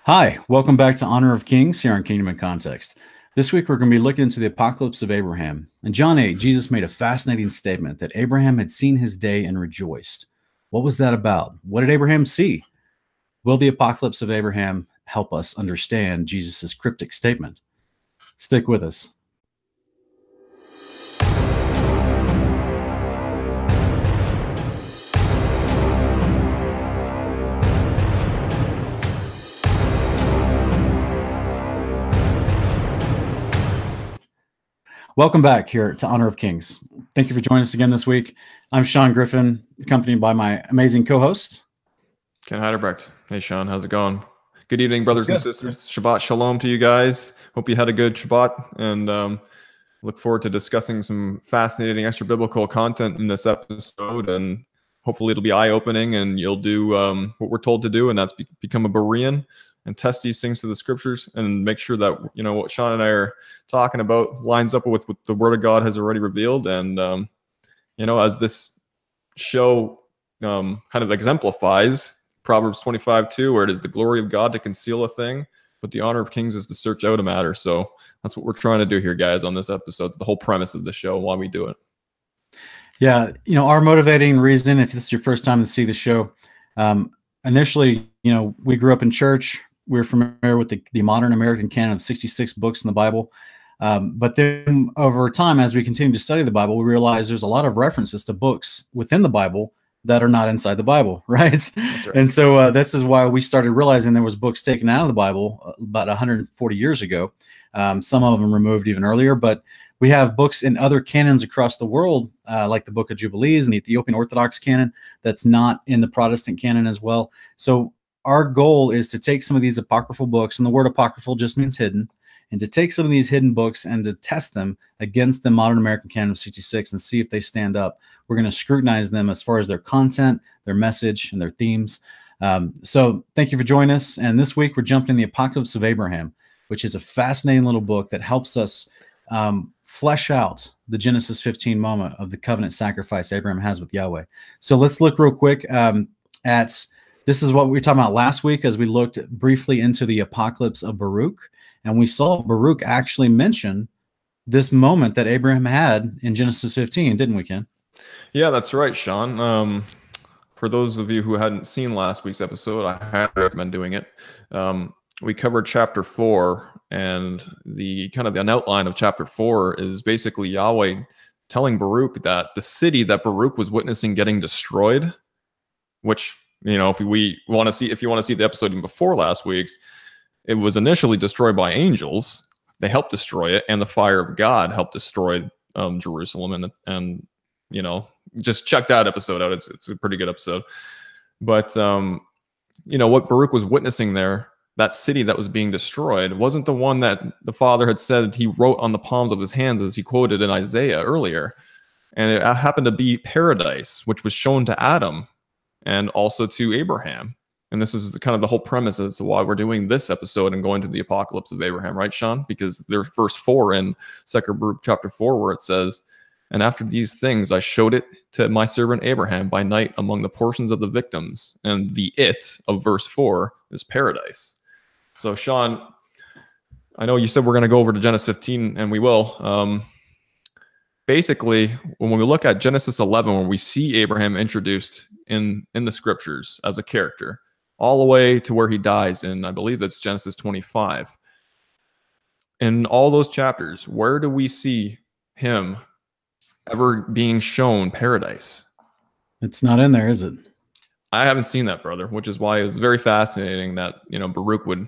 Hi, welcome back to Honor of Kings here on Kingdom in Context. This week we're going to be looking into the apocalypse of Abraham. In John 8, Jesus made a fascinating statement that Abraham had seen his day and rejoiced. What was that about? What did Abraham see? Will the apocalypse of Abraham help us understand Jesus' cryptic statement? Stick with us. Welcome back here to Honor of Kings. Thank you for joining us again this week. I'm Sean Griffin, accompanied by my amazing co-host, Ken Heidebrecht. Hey, Sean, how's it going? Good evening, brothers and sisters. Shabbat shalom to you guys. Hope you had a good Shabbat, and look forward to discussing some fascinating extra biblical content in this episode. And hopefully it'll be eye-opening, and you'll do what we're told to do, and that's become a Berean and test these things to the scriptures and make sure that, you know, what Sean and I are talking about lines up with what the Word of God has already revealed. And, you know, as this show kind of exemplifies Proverbs 25:2, where it is the glory of God to conceal a thing, but the honor of kings is to search out a matter. So that's what we're trying to do here, guys, on this episode. It's the whole premise of the show and why we do it. Yeah, you know, our motivating reason, if this is your first time to see the show, initially, you know, we grew up in church. We're familiar with the modern American canon of 66 books in the Bible. But then over time, as we continue to study the Bible, we realize there's a lot of references to books within the Bible that are not inside the Bible, right? That's right. And so this is why we started realizing there was books taken out of the Bible about 140 years ago. Some of them removed even earlier, but we have books in other canons across the world, like the Book of Jubilees and the Ethiopian Orthodox canon that's not in the Protestant canon as well. So our goal is to take some of these apocryphal books, and the word apocryphal just means hidden, and to take some of these hidden books and to test them against the modern American canon of 66 and see if they stand up. We're going to scrutinize them as far as their content, their message, and their themes. So thank you for joining us. And this week we're jumping in the Apocalypse of Abraham, which is a fascinating little book that helps us flesh out the Genesis 15 moment of the covenant sacrifice Abraham has with Yahweh. So let's look real quick at this is what we were talking about last week as we looked briefly into the apocalypse of Baruch. And we saw Baruch actually mention this moment that Abraham had in Genesis 15, didn't we, Ken? Yeah, that's right, Sean. For those of you who hadn't seen last week's episode, I highly recommend doing it. We covered chapter 4, and an outline of chapter 4 is basically Yahweh telling Baruch that the city that Baruch was witnessing getting destroyed, which, you know, if you want to see the episode even before last week's, it was initially destroyed by angels. They helped destroy it, and the fire of God helped destroy Jerusalem. And you know, just check that episode out. It's a pretty good episode. But you know, what Baruch was witnessing there, that city that was being destroyed, wasn't the one that the Father had said he wrote on the palms of his hands, as he quoted in Isaiah earlier. And it happened to be paradise, which was shown to Adam and also to Abraham. And this is kind of the whole premise as to why we're doing this episode and going to the apocalypse of Abraham, right, Sean? Because there's verse 4 in 2 Baruch chapter 4 where it says, "And after these things I showed it to my servant Abraham by night among the portions of the victims." And the it of verse 4 is paradise. So, Sean, I know you said we're going to go over to Genesis 15, and we will. Basically, when we look at Genesis 11, when we see Abraham introduced in the scriptures as a character, all the way to where he dies in, I believe it's Genesis 25. In all those chapters, where do we see him ever being shown paradise? It's not in there, is it? I haven't seen that, brother, which is why it's very fascinating that, you know, Baruch would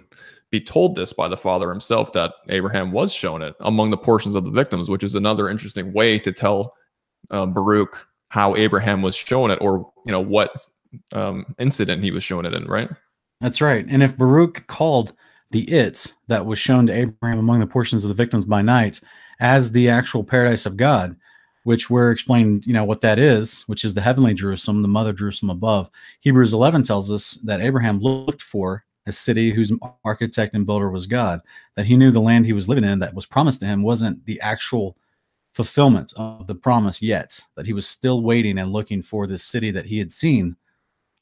be told this by the Father himself, that Abraham was shown it among the portions of the victims, which is another interesting way to tell Baruch how Abraham was shown it, or, you know, what incident he was shown it in, right? That's right. And if Baruch called the it that was shown to Abraham among the portions of the victims by night as the actual paradise of God, which we're explaining, you know, what that is, which is the heavenly Jerusalem, the mother Jerusalem above. Hebrews 11 tells us that Abraham looked for a city whose architect and builder was God, that he knew the land he was living in that was promised to him wasn't the actual fulfillment of the promise yet, that he was still waiting and looking for this city that he had seen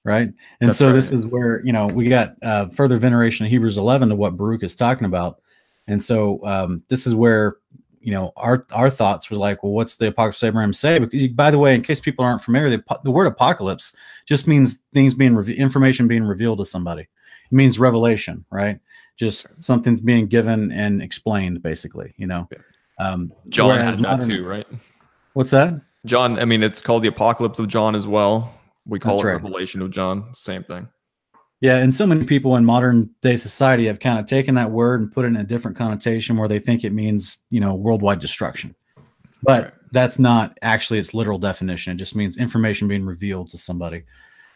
right? And That's so right. this is where, we got further veneration of Hebrews 11 to what Baruch is talking about. And so this is where, our thoughts were like, well, what's the Apocalypse of Abraham say? Because, by the way, in case people aren't familiar, the word apocalypse just means things being information being revealed to somebody. It means revelation, right? Just something's being given and explained, basically, John whereas had that modern, too, right? what's that? John, I mean, it's called the Apocalypse of John as well. We call That's it right. Revelation of John. Same thing. Yeah, and so many people in modern day society have kind of taken that word and put it in a different connotation where they think it means, worldwide destruction. But Right. that's not actually its literal definition. It just means information being revealed to somebody.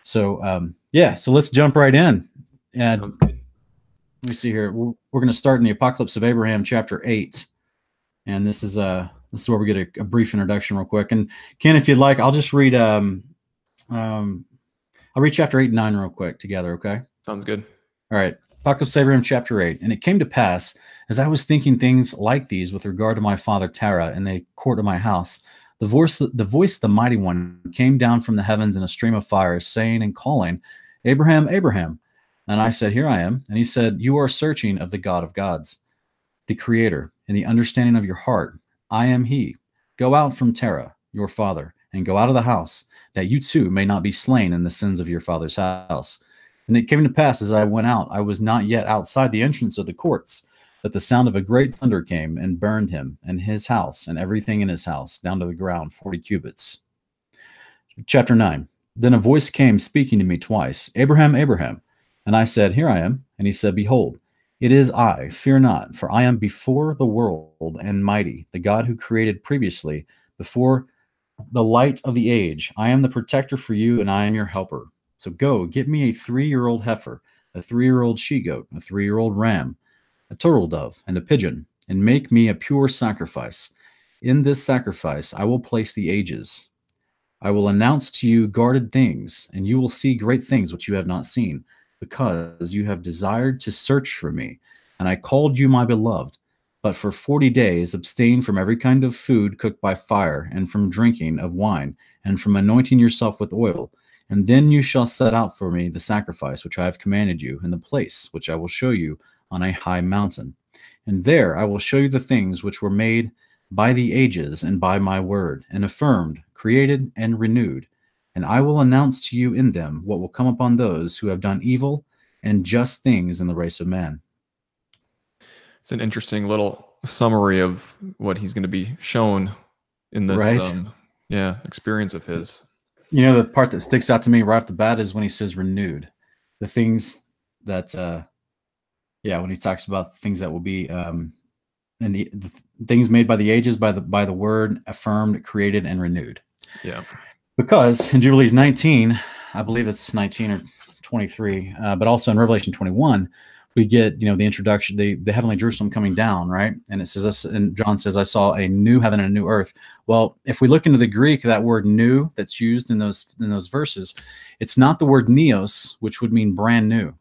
So, so let's jump right in. And Sounds good. let me see here. We're going to start in the Apocalypse of Abraham, chapter 8. And this is where we get a brief introduction real quick. And Ken, if you'd like, I'll just read I'll read chapter 8 and 9 real quick together, okay? Sounds good. All right. Apocalypse of Abraham, chapter 8. And it came to pass, as I was thinking things like these with regard to my father Terah in the court of my house, the voice of the Mighty One came down from the heavens in a stream of fire, saying and calling, Abraham, Abraham. And I said, Here I am. And he said, You are searching of the God of gods, the Creator, in the understanding of your heart. I am he. Go out from Terah, your father, and go out of the house, that you too may not be slain in the sins of your father's house. And it came to pass, as I went out, I was not yet outside the entrance of the courts, that the sound of a great thunder came and burned him and his house and everything in his house down to the ground 40 cubits. Chapter 9. Then a voice came speaking to me twice, Abraham, Abraham. And I said, Here I am. And he said, Behold, it is I, fear not, for I am before the world and mighty, the God who created previously, before the light of the age. I am the protector for you, and I am your helper. So go, get me a 3-year-old heifer, a 3-year-old she-goat, a 3-year-old ram, a turtle dove, and a pigeon, and make me a pure sacrifice. In this sacrifice I will place the ages. I will announce to you guarded things, and you will see great things which you have not seen, because you have desired to search for me. And I called you my beloved. But for 40 days abstain from every kind of food cooked by fire, and from drinking of wine, and from anointing yourself with oil. And then you shall set out for me the sacrifice which I have commanded you, in the place which I will show you on a high mountain. And there I will show you the things which were made by the ages and by my word, and affirmed, created, and renewed. And I will announce to you in them what will come upon those who have done evil and just things in the race of man. It's an interesting little summary of what he's going to be shown in this right? Experience of his. The part that sticks out to me right off the bat is when he says renewed. The things that when he talks about things that will be and the things made by the ages, by the word, affirmed, created, and renewed. Yeah. Because in Jubilees 19, I believe it's 19 or 23, but also in Revelation 21, we get, the introduction, the heavenly Jerusalem coming down, right? And it says, and John says, I saw a new heaven and a new earth. Well, if we look into the Greek, that word new that's used in those verses, it's not the word neos, which would mean brand new.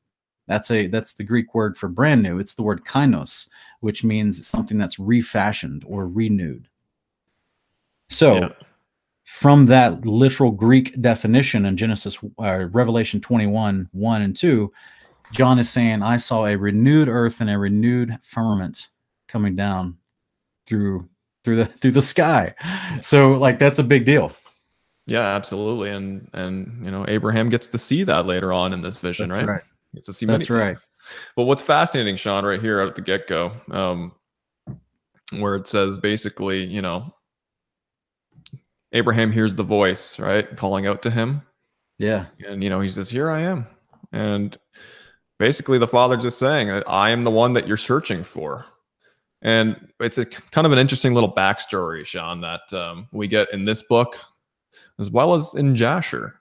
That's the Greek word for brand new. It's the word kainos, which means something that's refashioned or renewed. So from that literal Greek definition in Revelation 21, 1 and 2, John is saying, I saw a renewed earth and a renewed firmament coming down through the sky. So that's a big deal. Yeah, absolutely. And Abraham gets to see that later on in this vision, right? Right. Gets to see many things. Right. But what's fascinating, Sean, right here at the get-go, where it says basically, Abraham hears the voice, right, calling out to him. Yeah. And he says, Here I am. And basically, the Father's just saying, I am the one that you're searching for. And it's a kind of an interesting little backstory, Sean, that we get in this book, as well as in Jasher,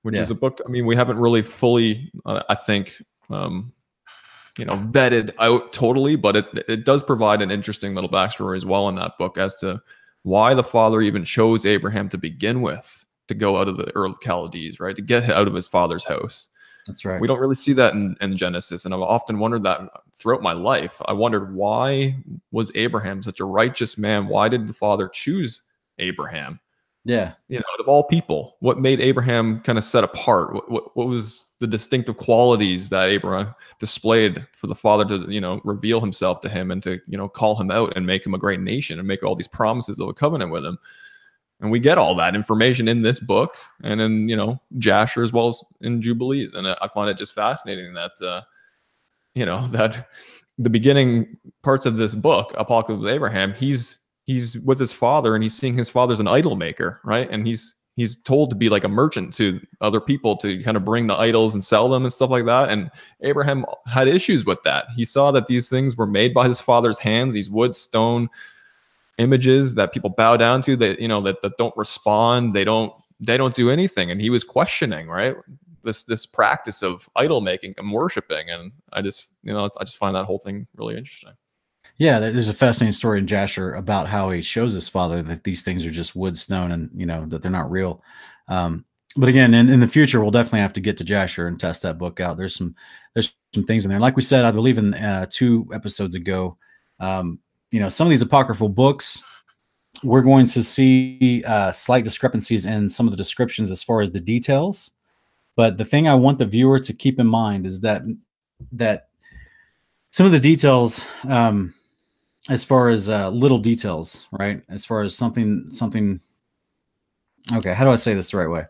which is a book, we haven't really fully, I think, vetted out totally, but it does provide an interesting little backstory as well in that book as to why the Father even chose Abraham to begin with, to go out of the Ur of Chaldees, right? To get out of his father's house. That's right. We don't really see that in Genesis. And I've often wondered that throughout my life. I wondered, why was Abraham such a righteous man? Why did the Father choose Abraham? Yeah. You know, of all people, what made Abraham kind of set apart? What was the distinctive qualities that Abraham displayed for the Father to, you know, reveal himself to him and to, you know, call him out and make him a great nation and make all these promises of a covenant with him? And we get all that information in this book and in, you know, Jasher as well as in Jubilees. And I find it just fascinating that, you know, that the beginning parts of this book, Apocalypse of Abraham, he's with his father and he's seeing his father's an idol maker, right? And he's told to be like a merchant to other people to kind of bring the idols and sell them and stuff like that. And Abraham had issues with that. He saw that these things were made by his father's hands, these wood, stone images that people bow down to, that, you know, that don't respond, they don't do anything. And he was questioning, right, this practice of idol making and worshiping. And I just, you know, I just find that whole thing really interesting. Yeah, there's a fascinating story in Jasher about how he shows his father that these things are just wood, stone, and, you know, that they're not real. But again, in the future, we'll definitely have to get to Jasher and test that book out. There's some things in there. Like we said, I believe in 2 episodes ago, you know, some of these apocryphal books, we're going to see slight discrepancies in some of the descriptions as far as the details. But the thing I want the viewer to keep in mind is that some of the details, as far as little details, right? As far as something, okay, how do I say this the right way?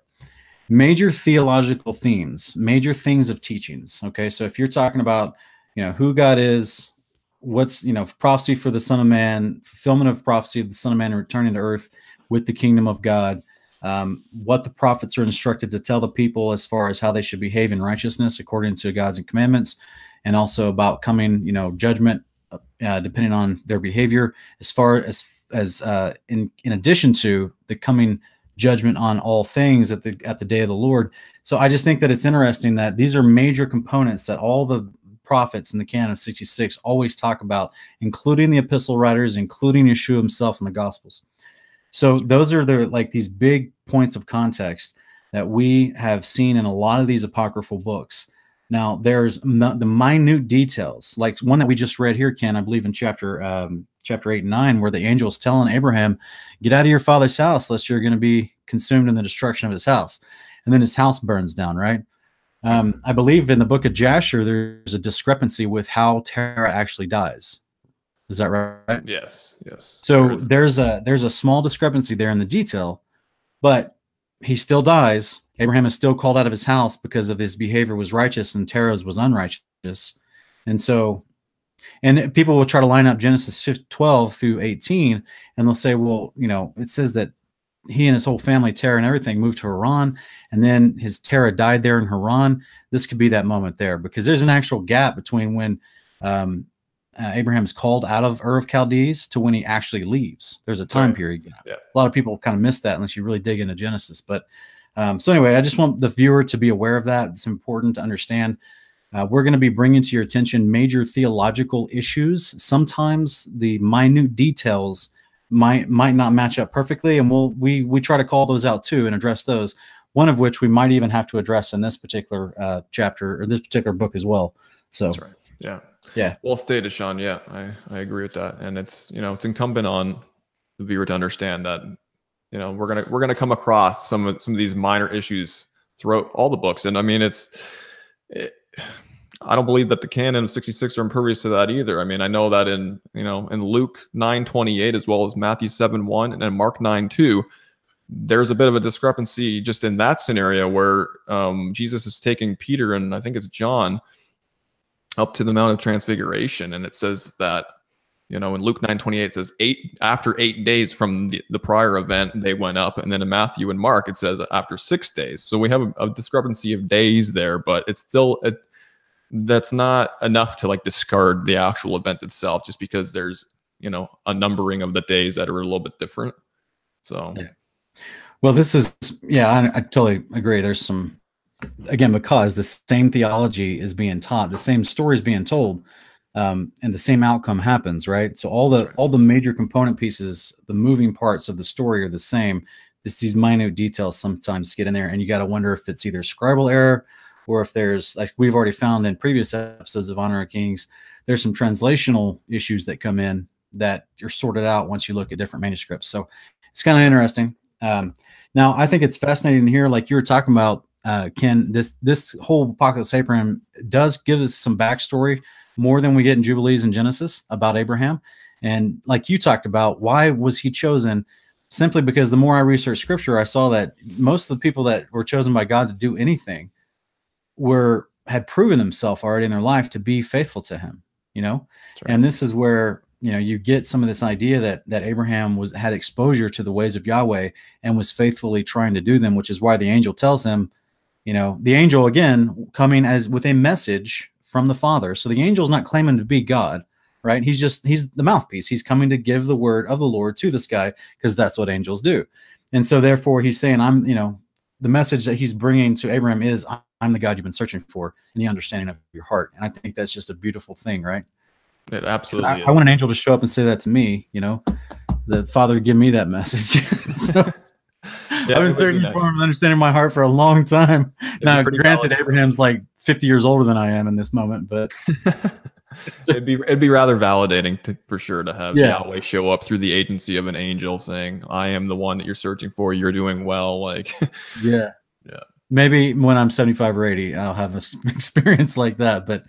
Major theological themes, major things of teachings. Okay, so if you're talking about, you know, who God is, what's, you know, prophecy for the Son of Man, fulfillment of prophecy of the Son of Man returning to earth with the kingdom of God, what the prophets are instructed to tell the people as far as how they should behave in righteousness according to God's commandments, and also about coming, you know, judgment depending on their behavior, as far as in addition to the coming judgment on all things at the day of the Lord. So I just think that it's interesting that these are major components that all the prophets in the canon of 66 always talk about, including the epistle writers, including Yeshua himself in the Gospels. So those are these big points of context that we have seen in a lot of these apocryphal books. Now, there's the minute details, like one that we just read here, Ken, I believe in chapter 8 and 9, where the angel is telling Abraham, get out of your father's house, lest you're going to be consumed in the destruction of his house. And then his house burns down, right? I believe in the book of Jasher, there's a discrepancy with how Terah actually dies. Is that right? Yes, yes. So there's a small discrepancy there in the detail, but he still dies. Abraham is still called out of his house because of his behavior was righteous and Terah's was unrighteous. And so, and people will try to line up Genesis 12 through 18, and they'll say, well, you know, it says that he and his whole family, Terah and everything, moved to Haran, and then his Terah died there in Haran. This could be that moment there, because there's an actual gap between when Abraham's called out of Ur of Chaldees to when he actually leaves. There's a time period gap. Yeah. A lot of people kind of miss that unless you really dig into Genesis. But so anyway, I just want the viewer to be aware of that. It's important to understand. We're going to be bringing to your attention major theological issues. Sometimes the minute details might not match up perfectly, and we try to call those out too and address those. One of which we might even have to address in this particular chapter or this particular book as well. So that's right. Yeah. Yeah. Well stated, Sean. Yeah, I agree with that. And it's, you know, it's incumbent on the viewer to understand that, you know, we're gonna come across some of these minor issues throughout all the books. And I mean, I don't believe that the canon of 66 are impervious to that either. I mean, I know that in Luke 9:28 as well as Matthew 7:1 and then Mark 9:2, there's a bit of a discrepancy just in that scenario where Jesus is taking Peter and I think it's John up to the Mount of Transfiguration, and it says that, you know, in Luke 9:28 it says after 8 days from the prior event they went up, and then in Matthew and Mark it says after 6 days. So we have a discrepancy of days there, but it's still that's not enough to like discard the actual event itself, just because there's, you know, a numbering of the days that are a little bit different. So yeah. Well, this is, yeah, I totally agree. There's some, again, because the same theology is being taught, the same story is being told, and the same outcome happens, right? So all the major component pieces, the moving parts of the story are the same. It's these minute details sometimes get in there, and you got to wonder if it's either scribal error or if there's, like we've already found in previous episodes of Honor of Kings, there's some translational issues that come in that are sorted out once you look at different manuscripts. So it's kind of interesting. Now, I think it's fascinating here, like you were talking about, Ken, this whole Apocalypse of Abraham does give us some backstory, more than we get in Jubilees and Genesis about Abraham. And like you talked about, why was he chosen? Simply because the more I researched Scripture, I saw that most of the people that were chosen by God to do anything had proven themselves already in their life to be faithful to him, you know. Right. And this is where, you know, you get some of this idea that Abraham had exposure to the ways of Yahweh and was faithfully trying to do them, which is why the angel tells him, you know, the angel again coming as with a message from the Father. So the angel's not claiming to be God, right? He's the mouthpiece. He's coming to give the word of the Lord to this guy, because that's what angels do. And so therefore he's saying, I'm, you know, the message that he's bringing to Abraham is, I'm the God you've been searching for, in the understanding of your heart. And I think that's just a beautiful thing, right? It absolutely I want an angel to show up and say that to me, you know, the Father give me that message. So yeah, I've been searching for him and understanding my heart for a long time. Now, granted, Abraham's like 50 years older than I am in this moment, but it'd be rather validating for sure to have Yahweh show up through the agency of an angel saying, I am the one that you're searching for. You're doing well. Like, yeah. Maybe when I'm 75 or 80, I'll have an experience like that. But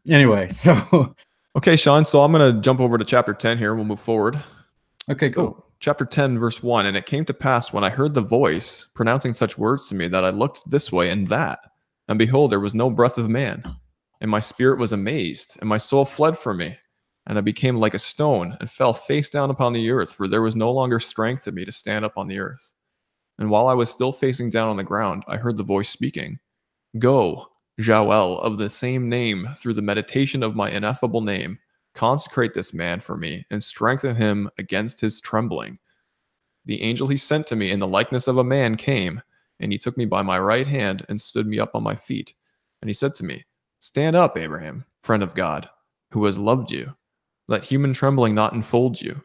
anyway, so. Okay, Sean. So I'm going to jump over to chapter 10 here. We'll move forward. Okay, cool. Chapter 10, verse 1. And it came to pass when I heard the voice pronouncing such words to me that I looked this way and that. And behold, there was no breath of man. And my spirit was amazed, and my soul fled from me. And I became like a stone and fell face down upon the earth, for there was no longer strength in me to stand up on the earth. And while I was still facing down on the ground, I heard the voice speaking, Go, Joel, of the same name, through the meditation of my ineffable name, consecrate this man for me, and strengthen him against his trembling. The angel he sent to me in the likeness of a man came, and he took me by my right hand and stood me up on my feet. And he said to me, Stand up, Abraham, friend of God, who has loved you. Let human trembling not enfold you.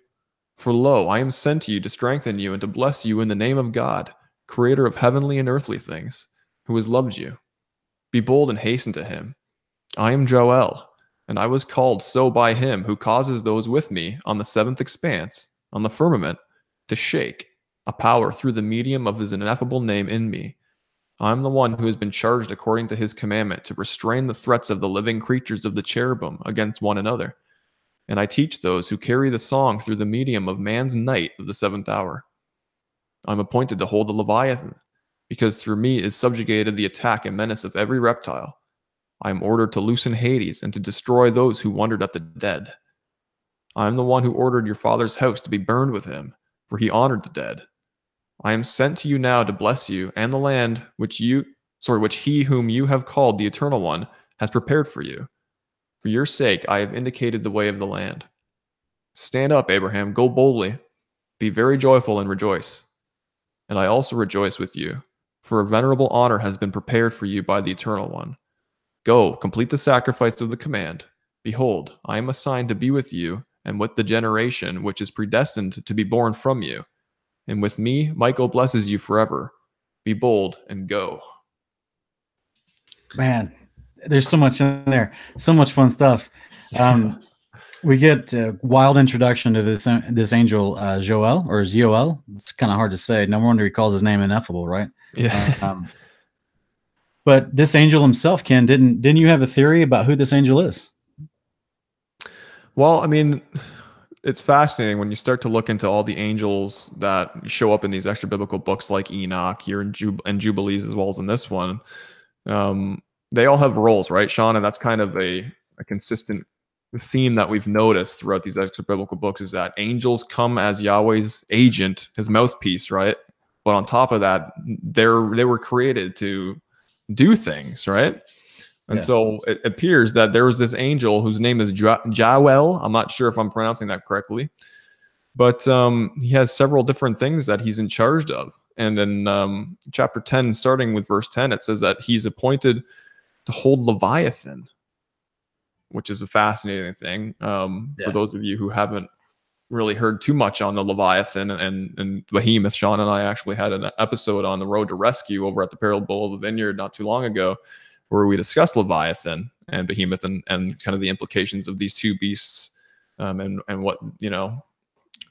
For lo, I am sent to you to strengthen you and to bless you in the name of God, creator of heavenly and earthly things, who has loved you. Be bold and hasten to him. I am Joel, and I was called so by him who causes those with me on the seventh expanse, on the firmament, to shake, a power through the medium of his ineffable name in me. I am the one who has been charged according to his commandment to restrain the threats of the living creatures of the cherubim against one another. And I teach those who carry the song through the medium of man's night of the seventh hour. I am appointed to hold the Leviathan, because through me is subjugated the attack and menace of every reptile. I am ordered to loosen Hades and to destroy those who wondered at the dead. I am the one who ordered your father's house to be burned with him, for he honored the dead. I am sent to you now to bless you and the land which he whom you have called the Eternal One has prepared for you. For your sake I have indicated the way of the land. Stand up, Abraham, go boldly. Be very joyful and rejoice. And I also rejoice with you, for a venerable honor has been prepared for you by the Eternal One. Go, complete the sacrifice of the command. Behold, I am assigned to be with you and with the generation which is predestined to be born from you. And with me, Michael blesses you forever. Be bold and go. Man, there's so much in there. So much fun stuff. We get a wild introduction to this angel, Joel, or Joel. It's kind of hard to say. No wonder he calls his name ineffable, right? Yeah. But this angel himself, Ken, didn't you have a theory about who this angel is? Well, I mean, it's fascinating when you start to look into all the angels that show up in these extra biblical books like Enoch here and Jubilees, as well as in this one. They all have roles, right, Sean? And that's kind of a consistent theme that we've noticed throughout these extra biblical books, is that angels come as Yahweh's agent, his mouthpiece, right? But on top of that, they were created to do things, right? And so it appears that there was this angel whose name is Joel. I'm not sure if I'm pronouncing that correctly, but he has several different things that he's in charge of. And in chapter 10, starting with verse 10, it says that he's appointed to hold Leviathan, which is a fascinating thing. For those of you who haven't really heard too much on the Leviathan and Behemoth, Sean and I actually had an episode on the road to rescue over at the Parable of the Vineyard not too long ago, where we discussed Leviathan and Behemoth and kind of the implications of these two beasts, and what,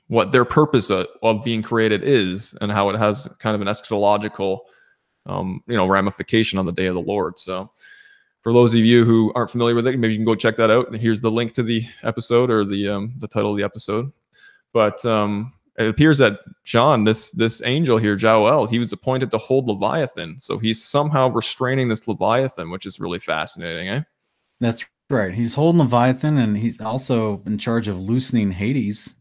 what their purpose of being created is, and how it has kind of an eschatological, ramification on the day of the Lord. So for those of you who aren't familiar with it, maybe you can go check that out. And here's the link to the episode, or the title of the episode. But it appears that John, this angel here, Joel, he was appointed to hold Leviathan. So he's somehow restraining this Leviathan, which is really fascinating, eh? That's right. He's holding Leviathan, and he's also in charge of loosening Hades,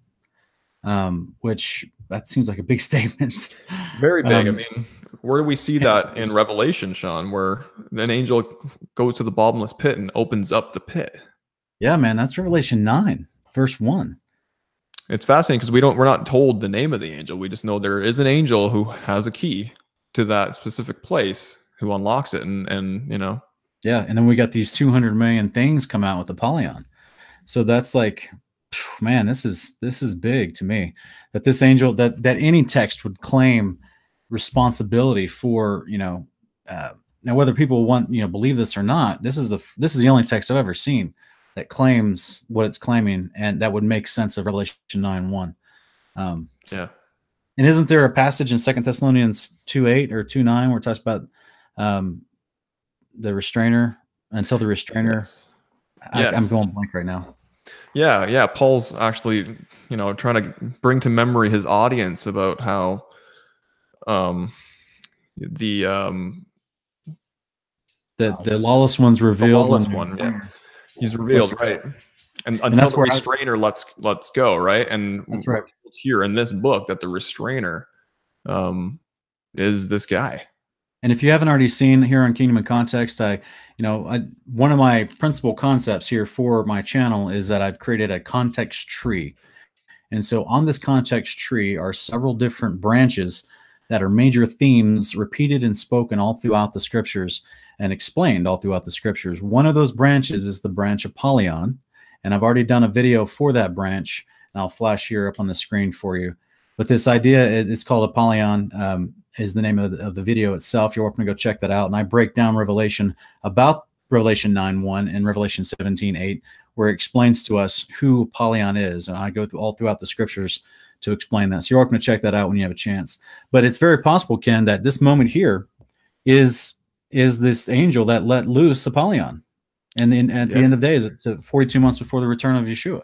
which that seems like a big statement. Very big. I mean, where do we see that in Revelation, Sean, where an angel goes to the bottomless pit and opens up the pit? Yeah, man, that's Revelation 9, verse 1. It's fascinating because we're not told the name of the angel. We just know there is an angel who has a key to that specific place, who unlocks it, and Yeah, and then we got these 200 million things come out with Apollyon. So that's like, man, this is big to me, that this angel, that any text would claim responsibility for, now whether people believe this or not, this is the only text I've ever seen that claims what it's claiming, and that would make sense of Revelation 9:1. Yeah. And isn't there a passage in 2 Thessalonians 2:8 or 2:9 where it talks about the restrainer, until the restrainer? Yes. Yes. I'm going blank right now. Yeah. Paul's actually, trying to bring to memory his audience about how the lawless one's revealed. The lawless one, yeah. He's revealed, right? And until the restrainer lets go, right? And that's right. Here in this book, that the restrainer is this guy. And if you haven't already seen here on Kingdom in Context, one of my principal concepts here for my channel is that I've created a context tree. And so on this context tree are several different branches that are major themes repeated and spoken all throughout the scriptures and explained all throughout the scriptures. One of those branches is the branch Apollyon, and I've already done a video for that branch, and I'll flash here up on the screen for you. But this idea is called Apollyon, is the name of the video itself. You're welcome to go check that out. And I break down Revelation about Revelation 9:1 and Revelation 17:8, where it explains to us who Apollyon is. And I go through all throughout the scriptures to explain that. So you're welcome to check that out when you have a chance. But it's very possible, Ken, that this moment here is this angel that let loose Apollyon. And then at the end of days, it's 42 months before the return of Yeshua.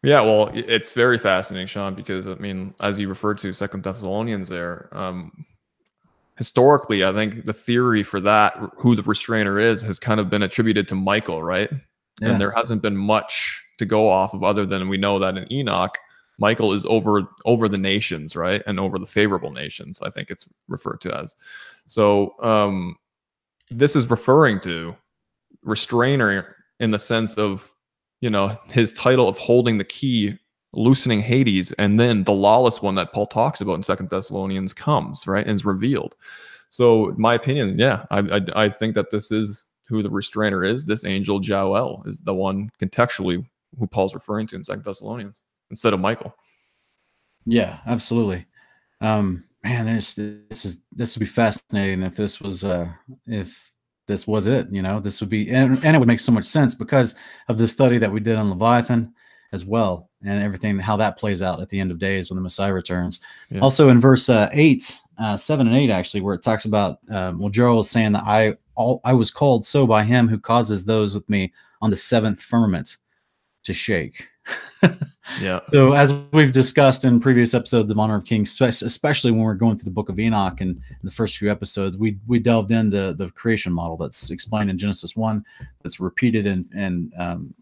Yeah, well, it's very fascinating, Sean, because, I mean, as you referred to 2 Thessalonians there, historically, I think the theory for that, who the restrainer is, has kind of been attributed to Michael, right? Yeah. And there hasn't been much to go off of, other than we know that in Enoch, Michael is over the nations, right? And over the favorable nations, I think it's referred to as. So this is referring to restrainer in the sense of, his title of holding the key, loosening Hades, and then the lawless one that Paul talks about in 2 Thessalonians comes, right, and is revealed. So my opinion, yeah, I think that this is who the restrainer is. This angel Joel is the one contextually who Paul's referring to in 2 Thessalonians instead of Michael. Yeah, absolutely. Man, this would be fascinating if this was it. This would be, and it would make so much sense because of the study that we did on Leviathan as well, and everything, how that plays out at the end of days when the Messiah returns. Yeah. Also in verse 7 and 8, actually, where it talks about, Joel is saying that I was called so by him who causes those with me on the seventh firmament to shake. Yeah. So as we've discussed in previous episodes of Honor of Kings, especially when we're going through the book of Enoch and in the first few episodes, we delved into the creation model that's explained in Genesis 1, that's repeated in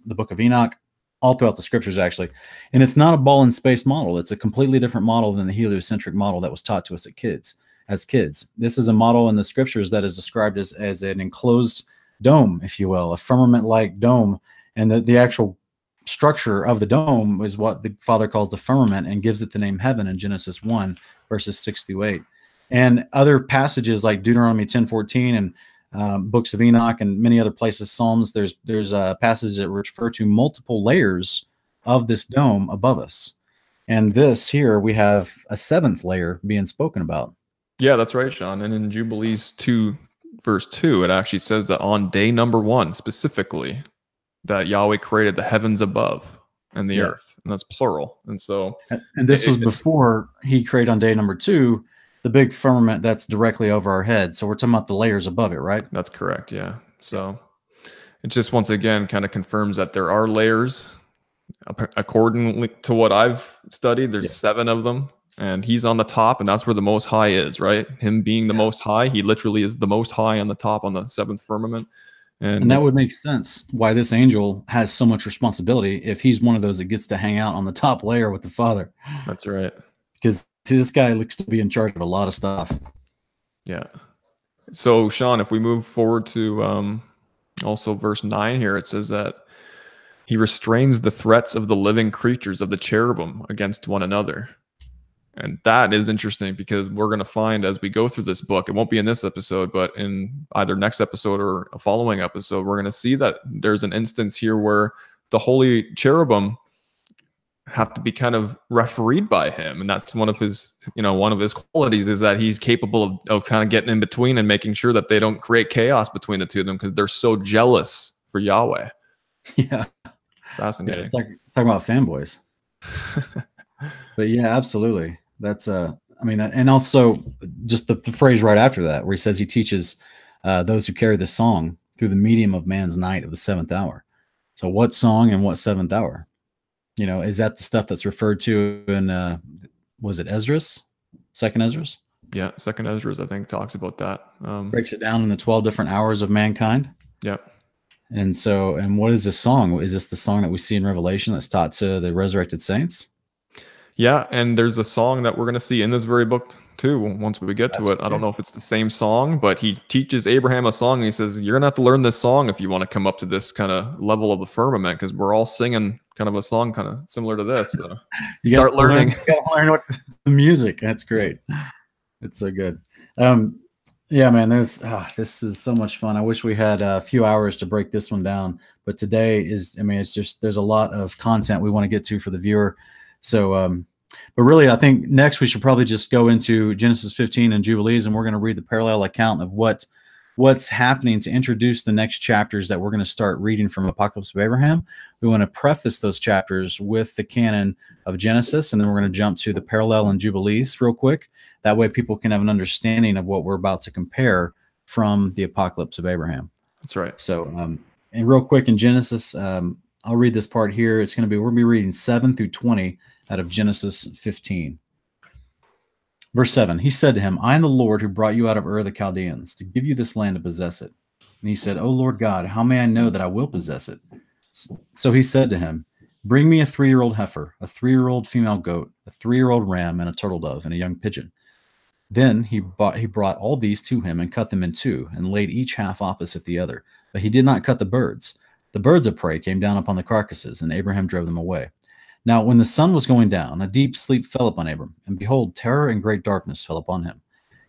the book of Enoch, all throughout the scriptures, actually. And it's not a ball and space model. It's a completely different model than the heliocentric model that was taught to us as kids. This is a model in the scriptures that is described as an enclosed dome, if you will, a firmament-like dome. And the actual structure of the dome is what the Father calls the firmament and gives it the name heaven in Genesis 1, verses 6 through 8. And other passages like Deuteronomy 10:14 and books of Enoch and many other places, Psalms, there's a passage that refer to multiple layers of this dome above us. And this here, we have a seventh layer being spoken about. Yeah, that's right, Sean. And in Jubilees 2, verse 2, it actually says that on day number 1, specifically, that Yahweh created the heavens above and the earth, and that's plural. And so, and this was before he created on day number 2 the big firmament that's directly over our head. So we're talking about the layers above it, right? That's correct. Yeah. So it just once again kind of confirms that there are layers. According to what I've studied, there's 7 of them, and he's on the top, and that's where the Most High is, right? Him being the Most High, he literally is the Most High on the top, on the 7th firmament. And that would make sense why this angel has so much responsibility if he's one of those that gets to hang out on the top layer with the Father. That's right. Because this guy looks to be in charge of a lot of stuff. Yeah. So, Sean, if we move forward to also verse 9 here, it says that he restrains the threats of the living creatures of the cherubim against one another. And that is interesting, because we're going to find as we go through this book, it won't be in this episode, but in either next episode or a following episode, we're going to see that there's an instance here where the holy cherubim have to be kind of refereed by him. And that's one of his, one of his qualities, is that he's capable of kind of getting in between and making sure that they don't create chaos between the two of them, because they're so jealous for Yahweh. Yeah. Fascinating. Yeah, talking about fanboys. But yeah, absolutely. That's and also just the phrase right after that, where he says he teaches those who carry the song through the medium of man's night of the 7th hour. So what song and what 7th hour? Is that the stuff that's referred to in was it Esdras? Second Esdras? Yeah, Second Esdras, I think, talks about that. Breaks it down in the 12 different hours of mankind. Yeah. And what is this song? Is this the song that we see in Revelation that's taught to the resurrected saints? Yeah, and there's a song that we're going to see in this very book too, once we get to it. I don't know if it's the same song, but he teaches Abraham a song, and he says, you're going to have to learn this song if you want to come up to this kind of level of the firmament, because we're all singing kind of a song kind of similar to this. So you start learning. You got to learn what the music. That's great. It's so good. Yeah, man, this is so much fun. I wish we had a few hours to break this one down, but today it's just, there's a lot of content we want to get to for the viewer. So, but really, I think next we should probably just go into Genesis 15 and Jubilees, and we're going to read the parallel account of what's happening to introduce the next chapters that we're going to start reading from Apocalypse of Abraham. We want to preface those chapters with the canon of Genesis, and then we're going to jump to the parallel and Jubilees real quick. That way people can have an understanding of what we're about to compare from the Apocalypse of Abraham. That's right. So, and real quick in Genesis, I'll read this part here. We're going to be reading 7 through 20 out of Genesis 15. Verse 7, he said to him, I am the Lord who brought you out of Ur of the Chaldeans to give you this land to possess it. And he said, O Lord God, how may I know that I will possess it? So he said to him, bring me a 3-year-old heifer, a 3-year-old female goat, a 3-year-old ram, and a turtle dove, and a young pigeon. Then he brought all these to him and cut them in 2 and laid each half opposite the other. But he did not cut the birds. The birds of prey came down upon the carcasses, and Abraham drove them away. Now, when the sun was going down, a deep sleep fell upon Abram, and behold, terror and great darkness fell upon him.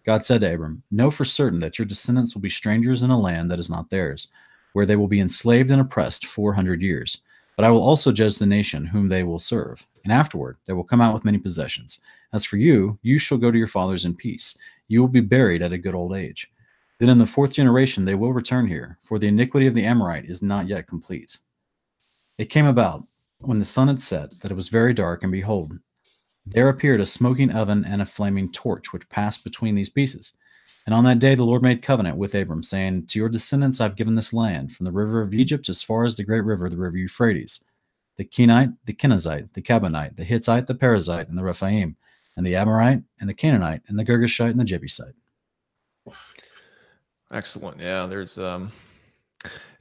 God said to Abram, know for certain that your descendants will be strangers in a land that is not theirs, where they will be enslaved and oppressed 400 years. But I will also judge the nation whom they will serve, and afterward they will come out with many possessions. As for you, you shall go to your fathers in peace. You will be buried at a good old age. Then in the 4th generation they will return here, for the iniquity of the Amorite is not yet complete. It came about, when the sun had set, that it was very dark, and behold, there appeared a smoking oven and a flaming torch, which passed between these pieces. And on that day the Lord made covenant with Abram, saying, to your descendants I have given this land, from the river of Egypt as far as the great river, the river Euphrates, the Kenite, the Kenizzite, the Cabonite, the Hittite, the Perizzite, and the Rephaim, and the Amorite, and the Canaanite, and the Girgashite, and the Jebusite. Excellent. Yeah, there's it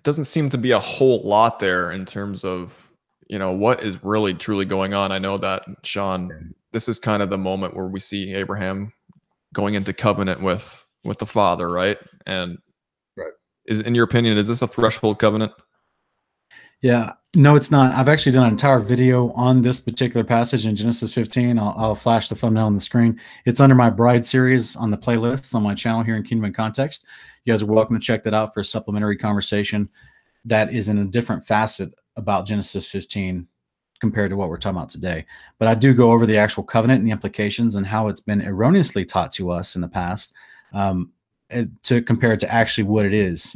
doesn't seem to be a whole lot there in terms of what is really truly going on. I know that, Sean, this is kind of the moment where we see Abraham going into covenant with the Father, right? And is, in your opinion, is this a threshold covenant? Yeah, no, it's not. I've actually done an entire video on this particular passage in Genesis 15. I'll flash the thumbnail on the screen. It's under my Bride series on the playlists on my channel here in Kingdom and Context. You guys are welcome to check that out for a supplementary conversation that is in a different facet about Genesis 15 compared to what we're talking about today. But I do go over the actual covenant and the implications and how it's been erroneously taught to us in the past, to compare it to actually what it is,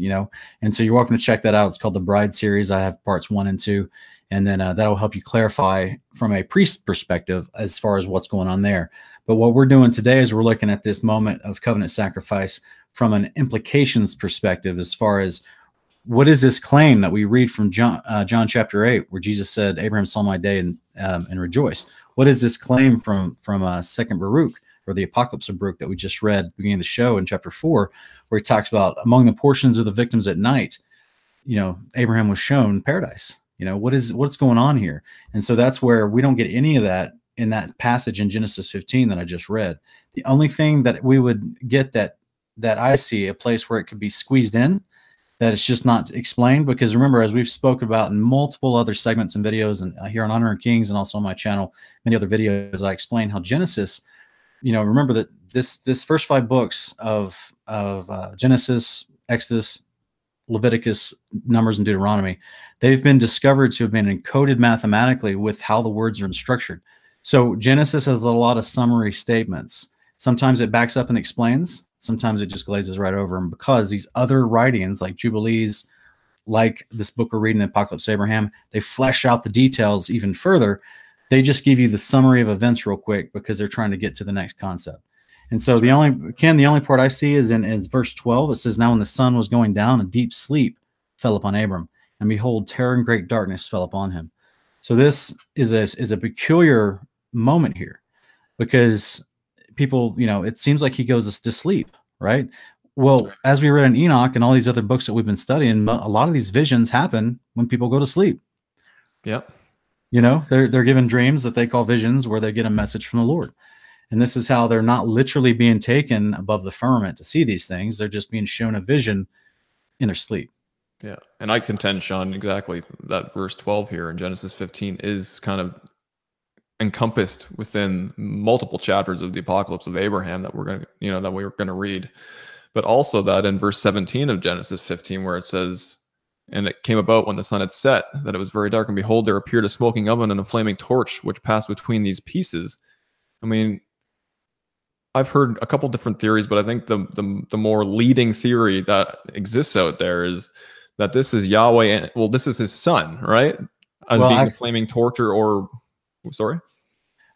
And so you're welcome to check that out. It's called the Bride series. I have parts 1 and 2. And then that'll help you clarify from a priest perspective as far as what's going on there. But what we're doing today is we're looking at this moment of covenant sacrifice from an implications perspective, as far as what is this claim that we read from John chapter 8, where Jesus said, Abraham saw my day and rejoiced. What is this claim from Second Baruch, or the Apocalypse of Baruch, that we just read beginning of the show in chapter 4, where he talks about among the portions of the victims at night, Abraham was shown paradise. What's going on here? And so that's where we don't get any of that in that passage in Genesis 15 that I just read. The only thing that we would get that I see a place where it could be squeezed in, that it's just not explained, because remember, as we've spoken about in multiple other segments and videos, and here on Honor and Kings, and also on my channel, many other videos, I explain how Genesis, remember that this first 5 books of Genesis, Exodus, Leviticus, Numbers, and Deuteronomy, they've been discovered to have been encoded mathematically with how the words are structured. So Genesis has a lot of summary statements. Sometimes it backs up and explains. Sometimes it just glazes right over them, because these other writings like Jubilees, like this book we're reading, the Apocalypse of Abraham, they flesh out the details even further. They just give you the summary of events real quick because they're trying to get to the next concept. And so the only part I see is in verse 12. It says, now when the sun was going down, a deep sleep fell upon Abram, and behold, terror and great darkness fell upon him. So this is a peculiar moment here, because people, it seems like he goes to sleep, right? Well, right. As we read in Enoch and all these other books that we've been studying, a lot of these visions happen when people go to sleep. Yep. They're given dreams that they call visions, where they get a message from the Lord. And this is how they're not literally being taken above the firmament to see these things. They're just being shown a vision in their sleep. Yeah. And I contend, Sean, exactly that verse 12 here in Genesis 15 is kind of encompassed within multiple chapters of the Apocalypse of Abraham that we're going to, that we were going to read. But also that in verse 17 of Genesis 15, where it says, and it came about when the sun had set, that it was very dark, and behold, there appeared a smoking oven and a flaming torch, which passed between these pieces. I mean, I've heard a couple different theories, but I think the more leading theory that exists out there is that this is Yahweh, and this is his son, right? As being a flaming torch, or sorry?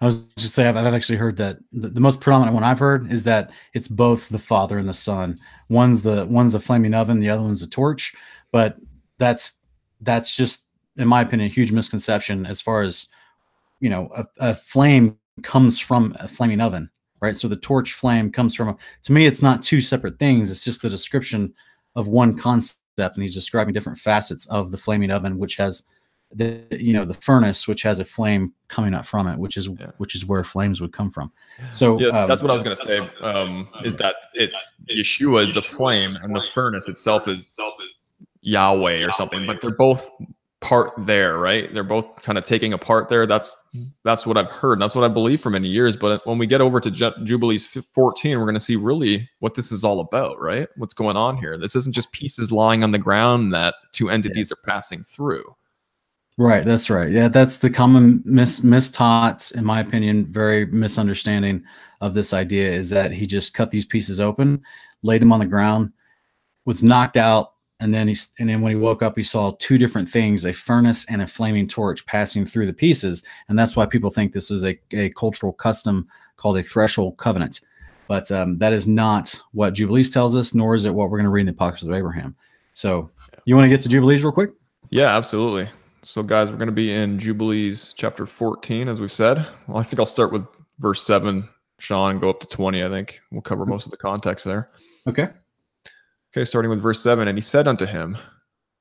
I was just saying, I've actually heard that the most predominant one I've heard is that it's both the Father and the Son. One's the flaming oven, the other one's a torch. But that's just, in my opinion, a huge misconception, as far as, a flame comes from a flaming oven, right? So the torch flame comes from, to me, it's not two separate things. It's just the description of one concept, and he's describing different facets of the flaming oven, which has the furnace, which has a flame coming up from it, which is where flames would come from. So that's what I was going to say, is that it's Yeshua is the flame, and the furnace itself is Yahweh or something, but they're both part there, right? They're both kind of taking a part there. That's what I've heard. And that's what I believe for many years. But when we get over to Jubilees 14, we're going to see really what this is all about, right? What's going on here. This isn't just pieces lying on the ground that two entities are passing through. Right, that's right. Yeah, that's the common mistaught, in my opinion, very misunderstanding of this idea, is that he just cut these pieces open, laid them on the ground, was knocked out, and then when he woke up, he saw two different things: a furnace and a flaming torch passing through the pieces. And that's why people think this was a cultural custom called a threshold covenant. But that is not what Jubilees tells us, nor is it what we're going to read in the Apocalypse of Abraham. So you want to get to Jubilees real quick? Yeah, absolutely. So guys, we're going to be in Jubilees chapter 14, as we've said. Well, I think I'll start with verse 7, Sean, and go up to 20. I think we'll cover most of the context there. Okay. Okay, starting with verse 7. And he said unto him,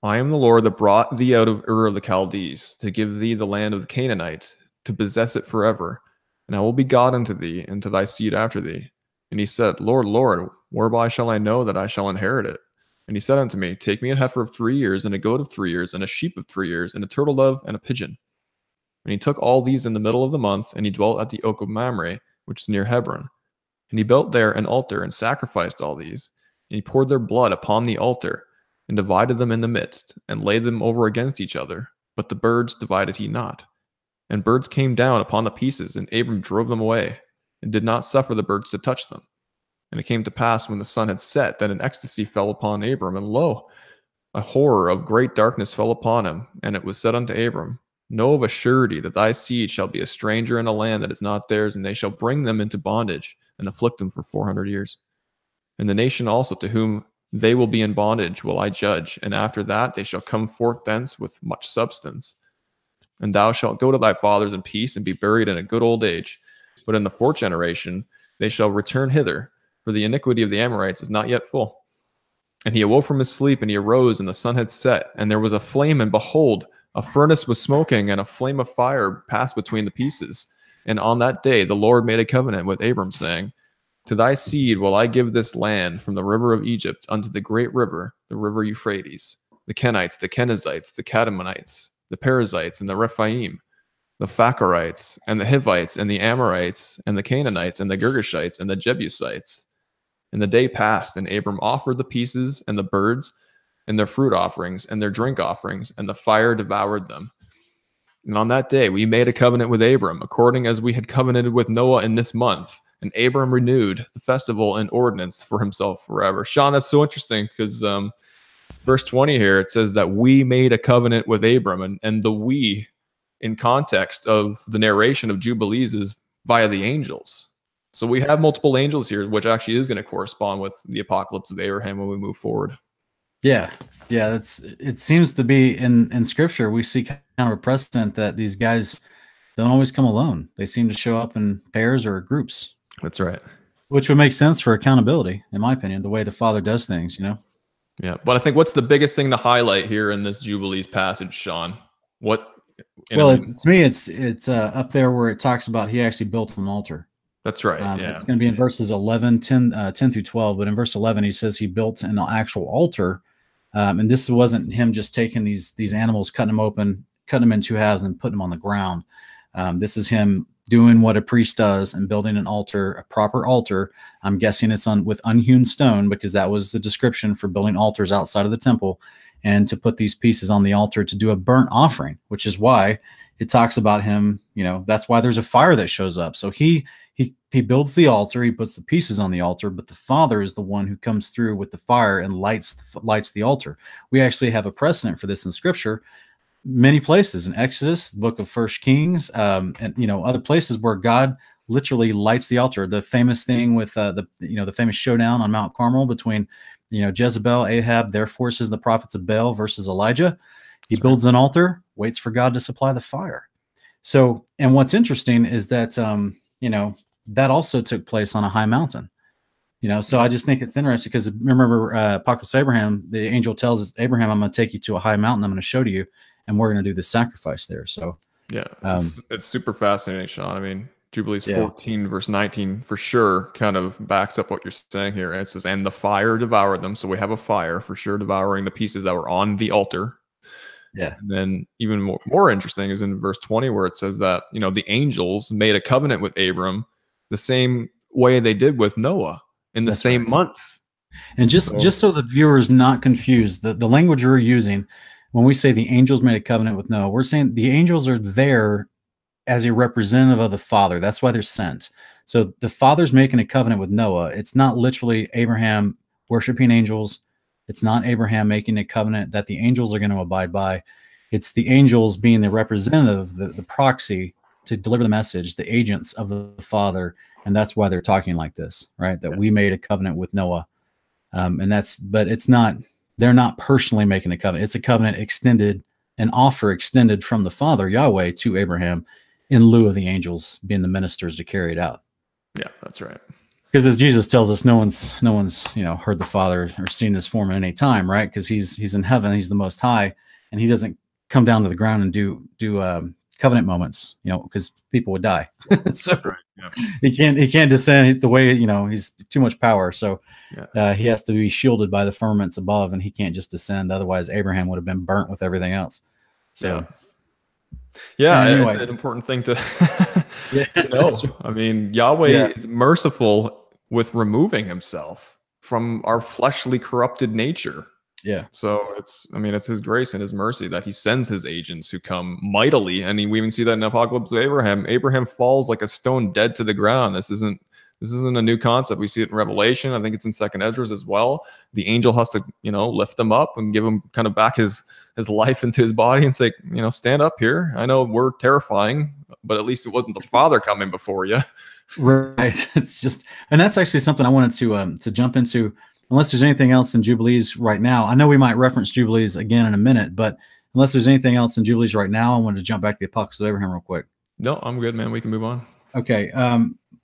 I am the Lord that brought thee out of Ur of the Chaldees, to give thee the land of the Canaanites, to possess it forever. And I will be God unto thee, and to thy seed after thee. And he said, Lord, Lord, whereby shall I know that I shall inherit it? And he said unto me, take me an heifer of 3 years, and a goat of 3 years, and a sheep of 3 years, and a turtle dove, and a pigeon. And he took all these in the middle of the month, and he dwelt at the oak of Mamre, which is near Hebron. And he built there an altar, and sacrificed all these. And he poured their blood upon the altar, and divided them in the midst, and laid them over against each other. But the birds divided he not. And birds came down upon the pieces, and Abram drove them away, and did not suffer the birds to touch them. And it came to pass, when the sun had set, that an ecstasy fell upon Abram, and lo, a horror of great darkness fell upon him. And it was said unto Abram, Know of a surety that thy seed shall be a stranger in a land that is not theirs, and they shall bring them into bondage and afflict them for 400 years. And the nation also to whom they will be in bondage will I judge, and after that they shall come forth thence with much substance. And thou shalt go to thy fathers in peace and be buried in a good old age. But in the fourth generation they shall return hither, for the iniquity of the Amorites is not yet full. And he awoke from his sleep, and he arose, and the sun had set, and there was a flame, and behold, a furnace was smoking, and a flame of fire passed between the pieces. And on that day the Lord made a covenant with Abram, saying, to thy seed will I give this land from the river of Egypt unto the great river, the river Euphrates, the Kenites, the Kenizzites, the Kadmonites, the Perizzites, and the Rephaim, the Phacharites, and the Hivites, and the Amorites, and the Canaanites, and the Girgashites, and the Jebusites. And the day passed, and Abram offered the pieces and the birds, and their fruit offerings, and their drink offerings, and the fire devoured them. And on that day we made a covenant with Abram, according as we had covenanted with Noah in this month. And Abram renewed the festival and ordinance for himself forever. Sean, that's so interesting because verse 20 here, it says that we made a covenant with Abram. And the we in context of the narration of Jubilees is via the angels. So we have multiple angels here, which actually is going to correspond with the apocalypse of Abraham when we move forward. Yeah. Yeah. It seems to be in scripture, we see kind of a precedent that these guys don't always come alone. They seem to show up in pairs or groups. That's right. Which would make sense for accountability, in my opinion, the way the Father does things, you know? Yeah. But I think what's the biggest thing to highlight here in this Jubilees passage, Sean? Well, to me, it's up there where it talks about he actually built an altar. That's right. Yeah. It's going to be in verses 10 through 12. But in verse 11, he says he built an actual altar. And this wasn't him just taking these animals, cutting them open, cutting them in two halves and putting them on the ground. This is him doing what a priest does and building an altar, a proper altar. I'm guessing it's with unhewn stone because that was the description for building altars outside of the temple, and to put these pieces on the altar to do a burnt offering, which is why it talks about him, you know, that's why there's a fire that shows up. So he builds the altar, he puts the pieces on the altar, but the Father is the one who comes through with the fire and lights the altar. We actually have a precedent for this in scripture. Many places in Exodus, the book of First Kings, and other places where God literally lights the altar. The famous thing with the famous showdown on Mount Carmel between Jezebel, Ahab, their forces, the prophets of Baal versus Elijah. He builds an altar, waits for God to supply the fire. So, and what's interesting is that that also took place on a high mountain. So I just think it's interesting because remember, Apocalypse of Abraham, the angel tells us, Abraham, I'm going to take you to a high mountain. I'm going to show to you, and we're going to do the sacrifice there. So yeah, it's super fascinating, Sean. I mean, Jubilees 14 verse 19 for sure kind of backs up what you're saying here. It says, and the fire devoured them. So we have a fire for sure devouring the pieces that were on the altar. Yeah. And then even more interesting is in verse 20 where it says that, the angels made a covenant with Abram the same way they did with Noah in the same month. And just so the viewer is not confused, the language we're using when we say the angels made a covenant with Noah, we're saying the angels are there as a representative of the Father. That's why they're sent. So the Father's making a covenant with Noah. It's not literally Abraham worshiping angels. It's not Abraham making a covenant that the angels are going to abide by. It's the angels being the representative, the proxy to deliver the message, the agents of the Father. And that's why they're talking like this, right? That we made a covenant with Noah. But it's not, they're not personally making a covenant. It's a covenant extended, an offer extended from the Father, Yahweh, to Abraham in lieu of the angels being the ministers to carry it out. Yeah, that's right. Because as Jesus tells us, no one's heard the Father or seen his form at any time, right? Because he's in heaven, he's the Most High, and he doesn't come down to the ground and do covenant moments, because people would die. So right. Yeah. he can't descend the way he's too much power. So he has to be shielded by the firmaments above, and he can't just descend. Otherwise, Abraham would have been burnt with everything else. So. Yeah, anyway. It's an important thing to know. I mean, Yahweh is merciful with removing himself from our fleshly corrupted nature. Yeah. So it's his grace and his mercy that he sends his agents who come mightily. And we even see that in Apocalypse of Abraham. Abraham falls like a stone dead to the ground. This isn't This isn't a new concept. We see it in Revelation. I think it's in Second Ezra as well. The angel has to, lift him up and give him kind of back his life into his body and say, stand up here. I know we're terrifying, but at least it wasn't the Father coming before you. Right. It's just, and that's actually something I wanted to jump into. Unless there's anything else in Jubilees right now, I know we might reference Jubilees again in a minute, but unless there's anything else in Jubilees right now, I wanted to jump back to the Apocalypse of Abraham real quick. No, I'm good, man. We can move on. Okay.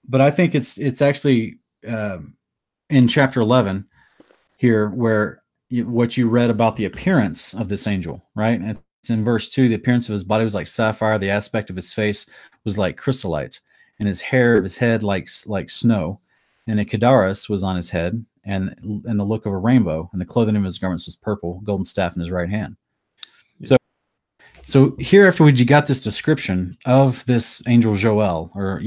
But I think it's actually in chapter 11 here where what you read about the appearance of this angel, right? And it's in verse 2, the appearance of his body was like sapphire, the aspect of his face was like chrysolite, and his hair of his head like snow, and a kadaris was on his head, and the look of a rainbow, and the clothing of his garments was purple, golden staff in his right hand. So here afterwards, you got this description of this angel Joel or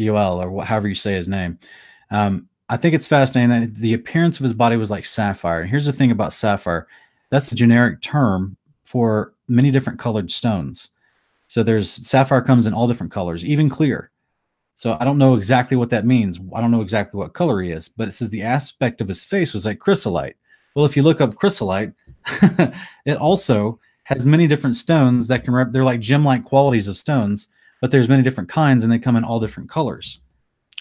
however you say his name. I think it's fascinating that the appearance of his body was like sapphire. And here's the thing about sapphire. That's a generic term for many different colored stones. So sapphire comes in all different colors, even clear. So I don't know exactly what that means. I don't know exactly what color he is, but it says the aspect of his face was like chrysolite. Well, if you look up chrysolite, it also has many different stones that they're like gem-like qualities of stones, but there's many different kinds and they come in all different colors.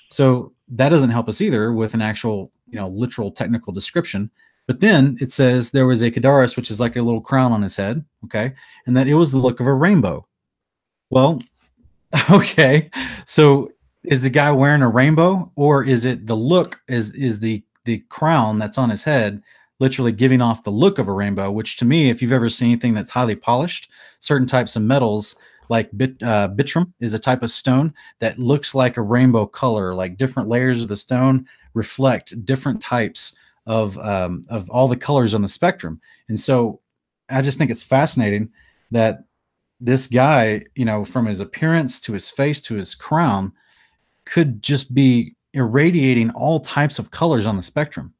So that doesn't help us either with an actual, literal technical description. But then it says there was a kadaris, which is like a little crown on his head, okay, and that it was the look of a rainbow. Well, okay, so is the guy wearing a rainbow, or is it the look? Is the crown that's on his head literally giving off the look of a rainbow? Which to me, if you've ever seen anything that's highly polished, certain types of metals like bitrum is a type of stone that looks like a rainbow color, like different layers of the stone reflect different types of all the colors on the spectrum. And so I just think it's fascinating that this guy, from his appearance to his face to his crown, could just be irradiating all types of colors on the spectrum.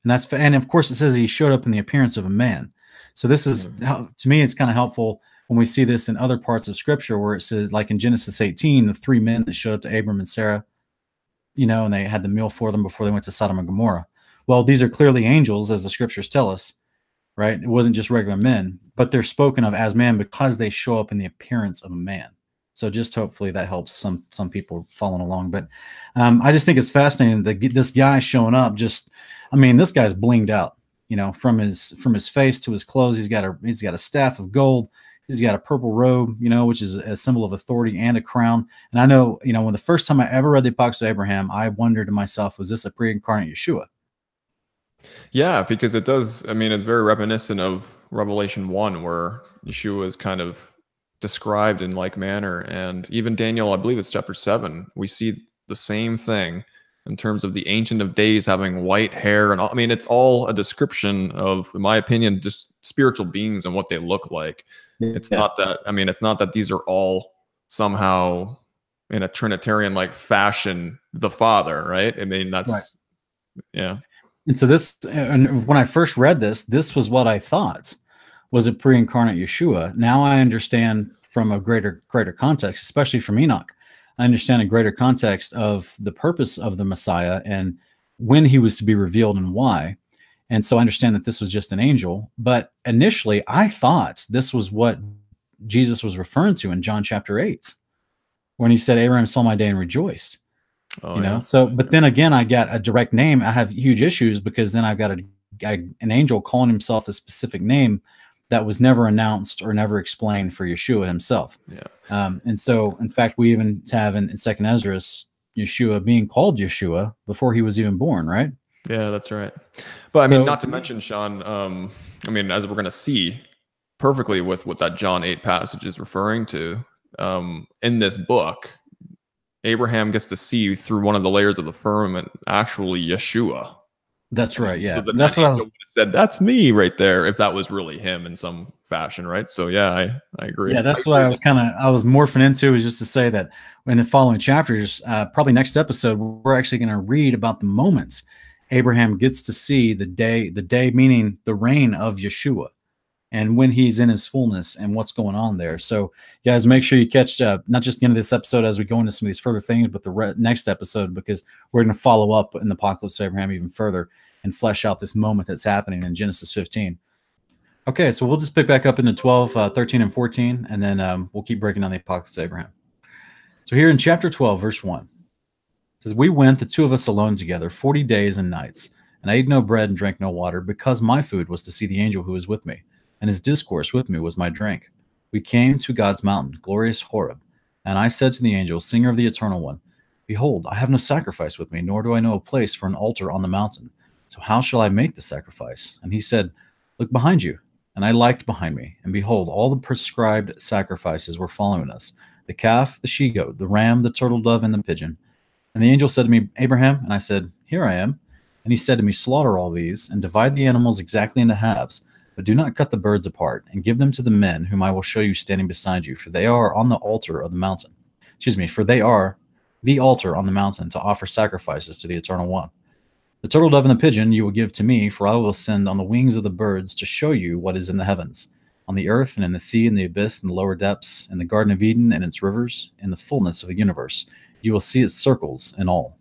And of course it says he showed up in the appearance of a man. So this is, to me, it's kind of helpful when we see this in other parts of scripture where it says, like in Genesis 18, the 3 men that showed up to Abram and Sarah, and they had the meal for them before they went to Sodom and Gomorrah. Well, these are clearly angels, as the scriptures tell us, right? It wasn't just regular men, but they're spoken of as man because they show up in the appearance of a man. So just hopefully that helps some people following along. But I just think it's fascinating that this guy showing up this guy's blinged out, from his face to his clothes. He's got a staff of gold. He's got a purple robe, which is a symbol of authority, and a crown. And I know, when the first time I ever read the Apocalypse of Abraham, I wondered to myself, was this a pre-incarnate Yeshua? Yeah, because it does. It's very reminiscent of Revelation 1, where Yeshua is kind of described in like manner. And even Daniel, I believe it's chapter 7, we see the same thing in terms of the Ancient of Days having white hair. And it's all a description of, in my opinion, just spiritual beings and what they look like. It's not that, it's not that these are all somehow in a Trinitarian like fashion the Father, right? That's right. Yeah. And so and when I first read this was what I thought was a pre-incarnate Yeshua. Now I understand from a greater context, especially from Enoch. I understand a greater context of the purpose of the Messiah and when he was to be revealed and why. And so I understand that this was just an angel. But initially, I thought this was what Jesus was referring to in John chapter 8, when he said, Abraham saw my day and rejoiced. So, but then again, I got a direct name. I have huge issues because then I've got an angel calling himself a specific name that was never announced or never explained for Yeshua himself. Yeah. And so, in fact, we even have in 2nd Ezra, Yeshua being called Yeshua before he was even born, right? Yeah, that's right. But not to mention, Sean, as we're going to see perfectly with what that John 8 passage is referring to, in this book, Abraham gets to see through one of the layers of the firmament actually Yeshua. That's right. Yeah. So that's what I would have said. That's me right there. If that was really him in some fashion. Right. So yeah, I agree. Yeah. That's what I was morphing into, is just to say that in the following chapters, probably next episode, we're actually going to read about the moments Abraham gets to see the day meaning the reign of Yeshua. and when he's in his fullness and what's going on there. So guys, make sure you catch not just the end of this episode as we go into some of these further things, but the next episode, because we're going to follow up in the Apocalypse of Abraham even further and flesh out this moment that's happening in Genesis 15. Okay, so we'll just pick back up into 12, 13, and 14, and then we'll keep breaking down the Apocalypse of Abraham. So here in chapter 12, verse 1, it says, "We went, the two of us alone together, 40 days and nights, and I ate no bread and drank no water, because my food was to see the angel who was with me, and his discourse with me was my drink. We came to God's mountain, glorious Horeb. And I said to the angel, singer of the Eternal One, Behold, I have no sacrifice with me, nor do I know a place for an altar on the mountain. So how shall I make the sacrifice? And he said, Look behind you. And I looked behind me, and behold, all the prescribed sacrifices were following us, the calf, the she-goat, the ram, the turtle dove, and the pigeon. And the angel said to me, Abraham, and I said, Here I am. And he said to me, Slaughter all these, and divide the animals exactly into halves, but do not cut the birds apart, and give them to the men whom I will show you standing beside you, for they are on the altar of the mountain. For they are the altar on the mountain to offer sacrifices to the Eternal One. The turtle dove and the pigeon you will give to me, for I will ascend on the wings of the birds to show you what is in the heavens, on the earth and in the sea and the abyss and the lower depths, in the Garden of Eden and its rivers, in the fullness of the universe. You will see its circles in all."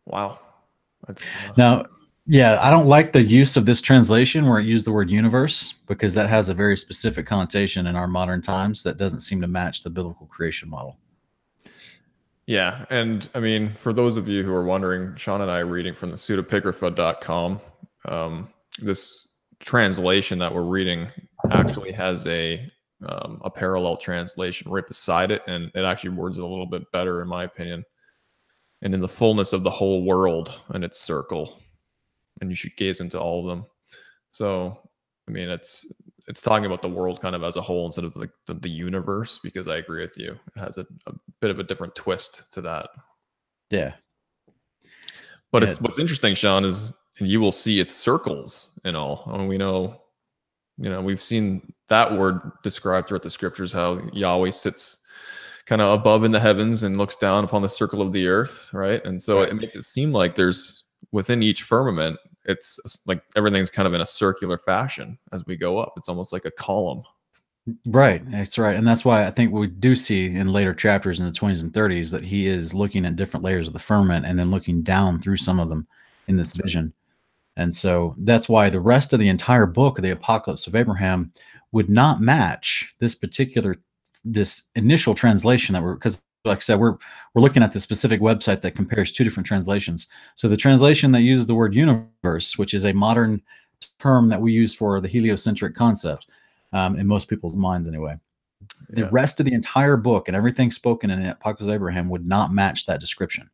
Wow. That's Now, yeah, I don't like the use of this translation where it used the word universe, because that has a very specific connotation in our modern times that doesn't seem to match the biblical creation model. Yeah, and I mean, for those of you who are wondering, Sean and I are reading from the pseudepigrapha.com. This translation that we're reading actually has a parallel translation right beside it, and it actually words it a little bit better, in my opinion. And in the fullness of the whole world and its circle, and you should gaze into all of them. So, I mean, it's talking about the world kind of as a whole instead of the universe, because I agree with you. It has a bit of a different twist to that. Yeah. But it's what's interesting, Sean, is and you will see its circles and all. I mean, we know, we've seen that word described throughout the scriptures, how Yahweh sits kind of above in the heavens and looks down upon the circle of the earth, right? And so it makes it seem like there's within each firmament, it's like everything's kind of in a circular fashion as we go up. It's almost like a column. Right. That's right. And that's why I think we do see in later chapters in the 20s and 30s that he is looking at different layers of the firmament and then looking down through some of them in this vision. And so that's why the rest of the entire book of the Apocalypse of Abraham would not match this initial translation that because like I said, we're looking at the specific website that compares two different translations. So the translation that uses the word universe, which is a modern term that we use for the heliocentric concept, in most people's minds anyway. The rest of the entire book and everything spoken in the Apocalypse of Abraham would not match that description.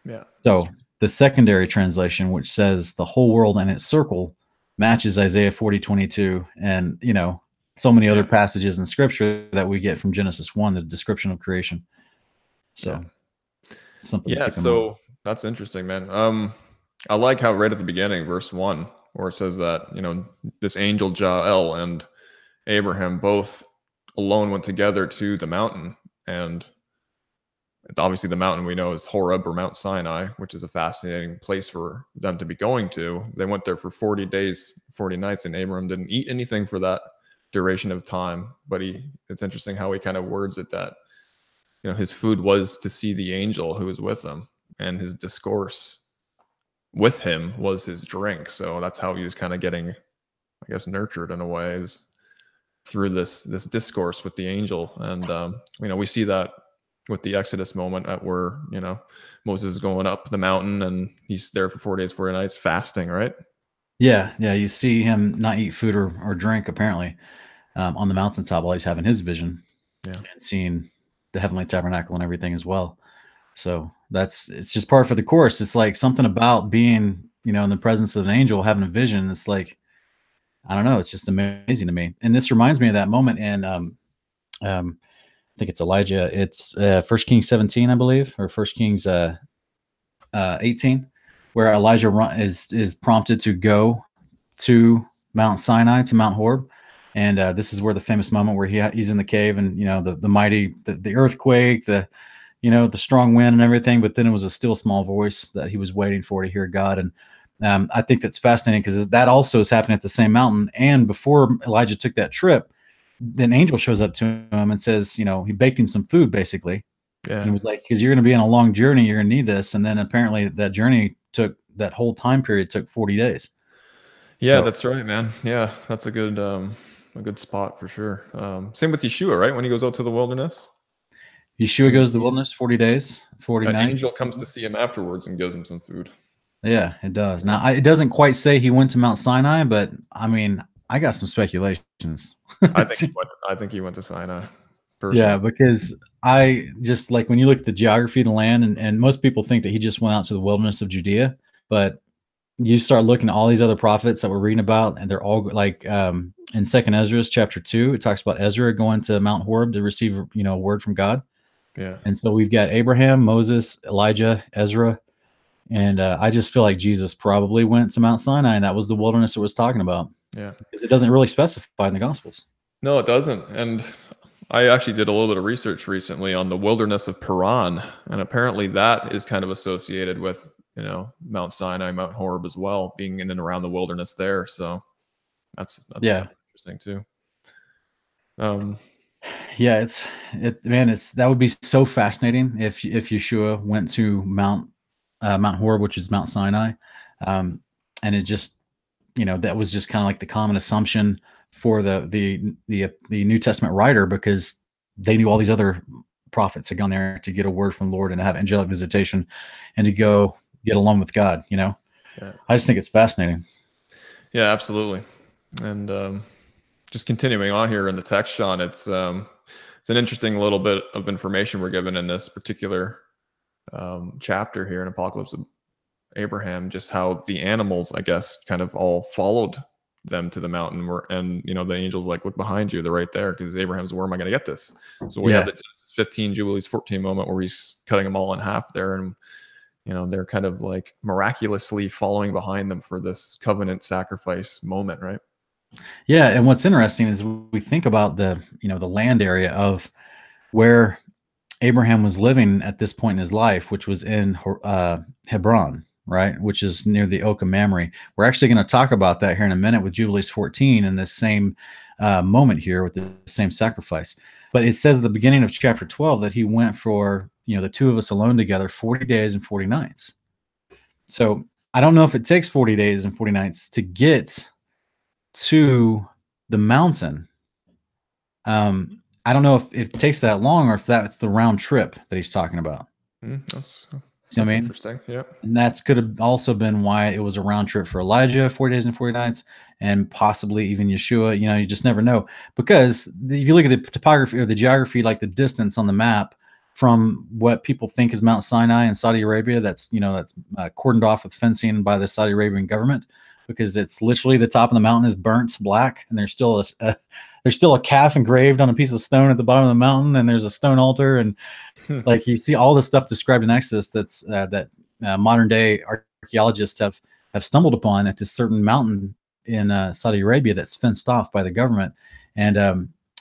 Yeah. So the secondary translation, which says the whole world and its circle, matches Isaiah 40:22, and so many other passages in scripture that we get from Genesis 1, the description of creation. So something. Yeah. So that's interesting, man. I like how right at the beginning, verse 1, where it says that, this angel Jael and Abraham both alone went together to the mountain, and obviously the mountain we know is Horeb or Mount Sinai, which is a fascinating place for them to be going to. They went there for 40 days, 40 nights, and Abraham didn't eat anything for that duration of time. But it's interesting how he kind of words it that, his food was to see the angel who was with him, and his discourse with him was his drink. So that's how he was kind of getting, I guess, nurtured in a way, is through this discourse with the angel. And we see that with the Exodus moment at where Moses is going up the mountain and he's there for 4 days 40 nights fasting, right? Yeah you see him not eat food or drink apparently on the mountaintop while he's having his vision, and seeing the heavenly tabernacle and everything as well. So it's just part for the course. It's like something about being in the presence of an angel, having a vision. It's like, I don't know. It's just amazing to me. And this reminds me of that moment in, I think it's Elijah. It's 1 Kings 17, I believe, or 1 Kings 18, where Elijah is prompted to go to Mount Sinai, to Mount Horeb. And this is where the famous moment where he's in the cave, and the mighty the earthquake, the strong wind and everything. But then it was a still small voice that he was waiting for to hear God. And I think that's fascinating because that also is happening at the same mountain. And before Elijah took that trip, an angel shows up to him and says, you know, he baked him some food basically. Yeah. And it was like, because you're going to be on a long journey, you're going to need this. And then apparently that journey took, that whole time period took 40 days. Yeah, So, that's right, man. Yeah, that's a good spot for sure. Same with Yeshua, right? When he goes out to the wilderness, Yeshua goes to the wilderness 40 days, 40 an nights. angel comes to see him afterwards and gives him some food. Yeah, it does. Yeah. Now, it doesn't quite say he went to Mount Sinai, but I mean, I got some speculations. I think he went to Sinai. Yeah, Personally. because I just like when you look at the geography of the land, and most people think that he just went out to the wilderness of Judea, but you start looking at all these other prophets that we're reading about, and they're all like in Second Ezra chapter 2, it talks about Ezra going to Mount Horeb to receive, you know, a word from God. Yeah. And so we've got Abraham, Moses, Elijah, Ezra, and I just feel like Jesus probably went to Mount Sinai, and that was the wilderness it was talking about. Yeah. Because it doesn't really specify in the Gospels. No, it doesn't. And I actually did a little bit of research recently on the wilderness of Paran, and apparently that is kind of associated with, you know, Mount Sinai, Mount Horeb as well, being in and around the wilderness there. So that's Yeah. kind of interesting too. Yeah, that would be so fascinating if Yeshua went to Mount Horeb, which is Mount Sinai, and it just, you know, that was just kind of like the common assumption for the New Testament writer, because they knew all these other prophets had gone there to get a word from the Lord and to have angelic visitation and to go get along with God. You know, Yeah. I just think it's fascinating. Yeah, absolutely. And just continuing on here in the text, Sean, it's an interesting little bit of information we're given in this particular chapter here in Apocalypse of Abraham, just how the animals, I guess, kind of all followed them to the mountain, and you know, the angels like, look behind you, they're right there, because Abraham's, where am I going to get this? So we have the Genesis 15 Jubilees 14 moment where he's cutting them all in half there, and you know, they're kind of like miraculously following behind them for this covenant sacrifice moment, right? Yeah, and what's interesting is we think about the, you know, the land area of where Abraham was living at this point in his life, which was in Hebron, right, which is near the Oak of Mamre. We're actually going to talk about that here in a minute with Jubilees 14 in this same moment here with the same sacrifice. But it says at the beginning of chapter 12 that he went for, you know, the two of us alone together 40 days and 40 nights. So I don't know if it takes 40 days and 40 nights to get to the mountain. I don't know if it takes that long or if that's the round trip that he's talking about. That's I mean? interesting. Yeah. And that's could have also been why it was a round trip for Elijah, 40 days and 40 nights, and possibly even Yeshua. You know, you just never know. Because if you look at the topography or the geography, like the distance on the map from what people think is Mount Sinai in Saudi Arabia, that's, you know, that's cordoned off with fencing by the Saudi Arabian government, because it's literally the top of the mountain is burnt black, and there's still a calf engraved on a piece of stone at the bottom of the mountain, and there's a stone altar, and like you see all the stuff described in Exodus that's that modern day archaeologists have stumbled upon at this certain mountain in Saudi Arabia that's fenced off by the government, and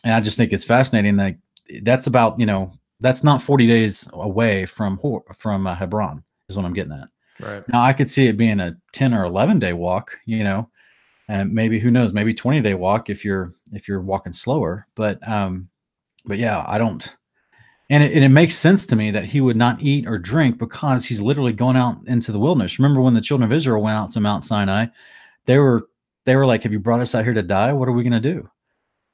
I just think it's fascinating. Like that's about, you know, that's not 40 days away from Hebron is what I'm getting at. Right. Now I could see it being a 10 or 11-day walk, you know, and maybe, who knows, maybe 20-day walk if you're walking slower. But yeah, I don't. And it makes sense to me that he would not eat or drink because he's literally going out into the wilderness. Remember when the children of Israel went out to Mount Sinai, they were like, have you brought us out here to die? What are we going to do?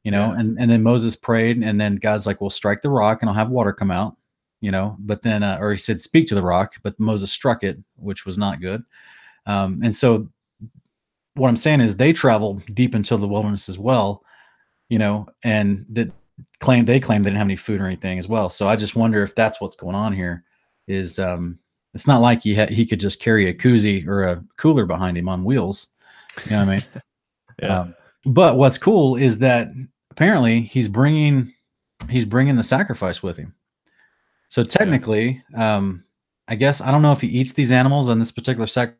You know, Yeah. and then Moses prayed, and then God's like, well, strike the rock and I'll have water come out, you know, but then, or he said, speak to the rock, but Moses struck it, which was not good. And so what I'm saying is they traveled deep into the wilderness as well, you know, and they claimed they didn't have any food or anything as well. So I just wonder if that's what's going on here. Is it's not like he could just carry a koozie or a cooler behind him on wheels. You know what I mean? Yeah. But what's cool is that apparently he's bringing the sacrifice with him. So technically, I guess I don't know if he eats these animals on this particular sacrifice.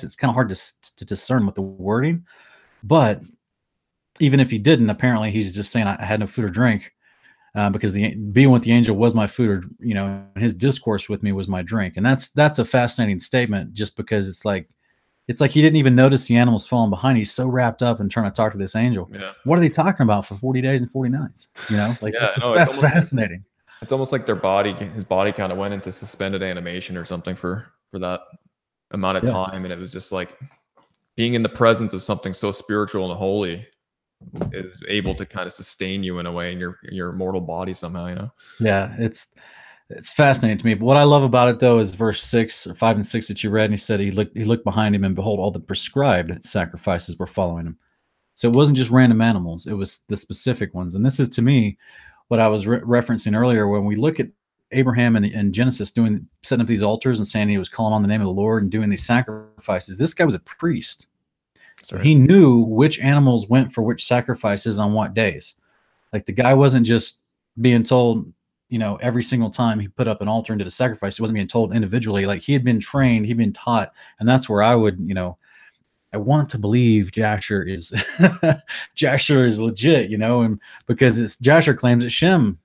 It's kind of hard to discern with the wording, but even if he didn't, apparently he's just saying, I had no food or drink, because being with the angel was my food, or, you know, his discourse with me was my drink. And that's a fascinating statement, just because it's like, It's like he didn't even notice the animals falling behind. He's so wrapped up and trying to talk to this angel. Yeah. What are they talking about for 40 days and 40 nights? You know, like Yeah, no, that's fascinating. It's almost like his body kind of went into suspended animation or something for that amount of time, and it was just like being in the presence of something so spiritual and holy is able to kind of sustain you in a way in your mortal body somehow, you know? Yeah, it's fascinating to me. But what I love about it though is verse 6 or 5 and 6 that you read, and he said he looked behind him, and behold, all the prescribed sacrifices were following him. So it wasn't just random animals, it was the specific ones. And this is to me what I was referencing earlier when we look at Abraham and Genesis setting up these altars and saying he was calling on the name of the Lord and doing these sacrifices. This guy was a priest. So he knew which animals went for which sacrifices on what days. Like the guy wasn't just being told, you know, every single time he put up an altar and did a sacrifice. He wasn't being told individually. Like he had been trained, he'd been taught, and that's where I would, you know, I want to believe Jasher is Jasher is legit, you know, and because it's Jasher claims that Shem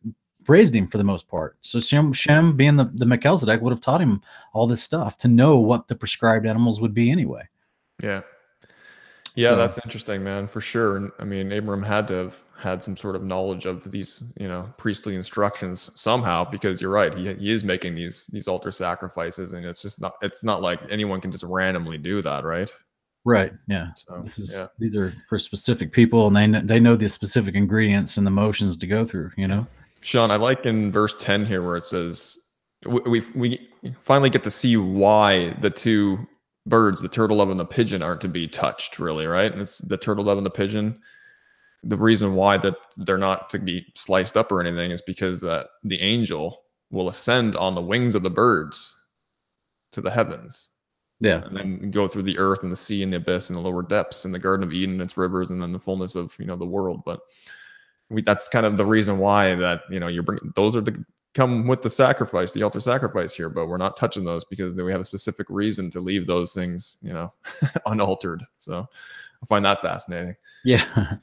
raised him for the most part. So Shem being the Melchizedek would have taught him all this stuff to know what the prescribed animals would be anyway. Yeah. Yeah, so that's interesting, man, for sure. And I mean, Abram had to have had some sort of knowledge of these, you know, priestly instructions somehow, because you're right, he is making these altar sacrifices, and it's not like anyone can just randomly do that, right? Right. Yeah. So these are for specific people, and they know the specific ingredients and the motions to go through, you know. Sean, I like in verse 10 here where it says we finally get to see why the two birds, the turtle dove and the pigeon, aren't to be touched, really, right? And it's the turtle dove and the pigeon. The reason why that they're not to be sliced up or anything is because that the angel will ascend on the wings of the birds to the heavens. Yeah. And then go through the earth and the sea and the abyss and the lower depths and the Garden of Eden and its rivers and then the fullness of, you know, the world. But that's kind of the reason why that, you know, those are to come with the sacrifice, the altar sacrifice here, but we're not touching those because we have a specific reason to leave those things, you know, unaltered. So I find that fascinating. Yeah.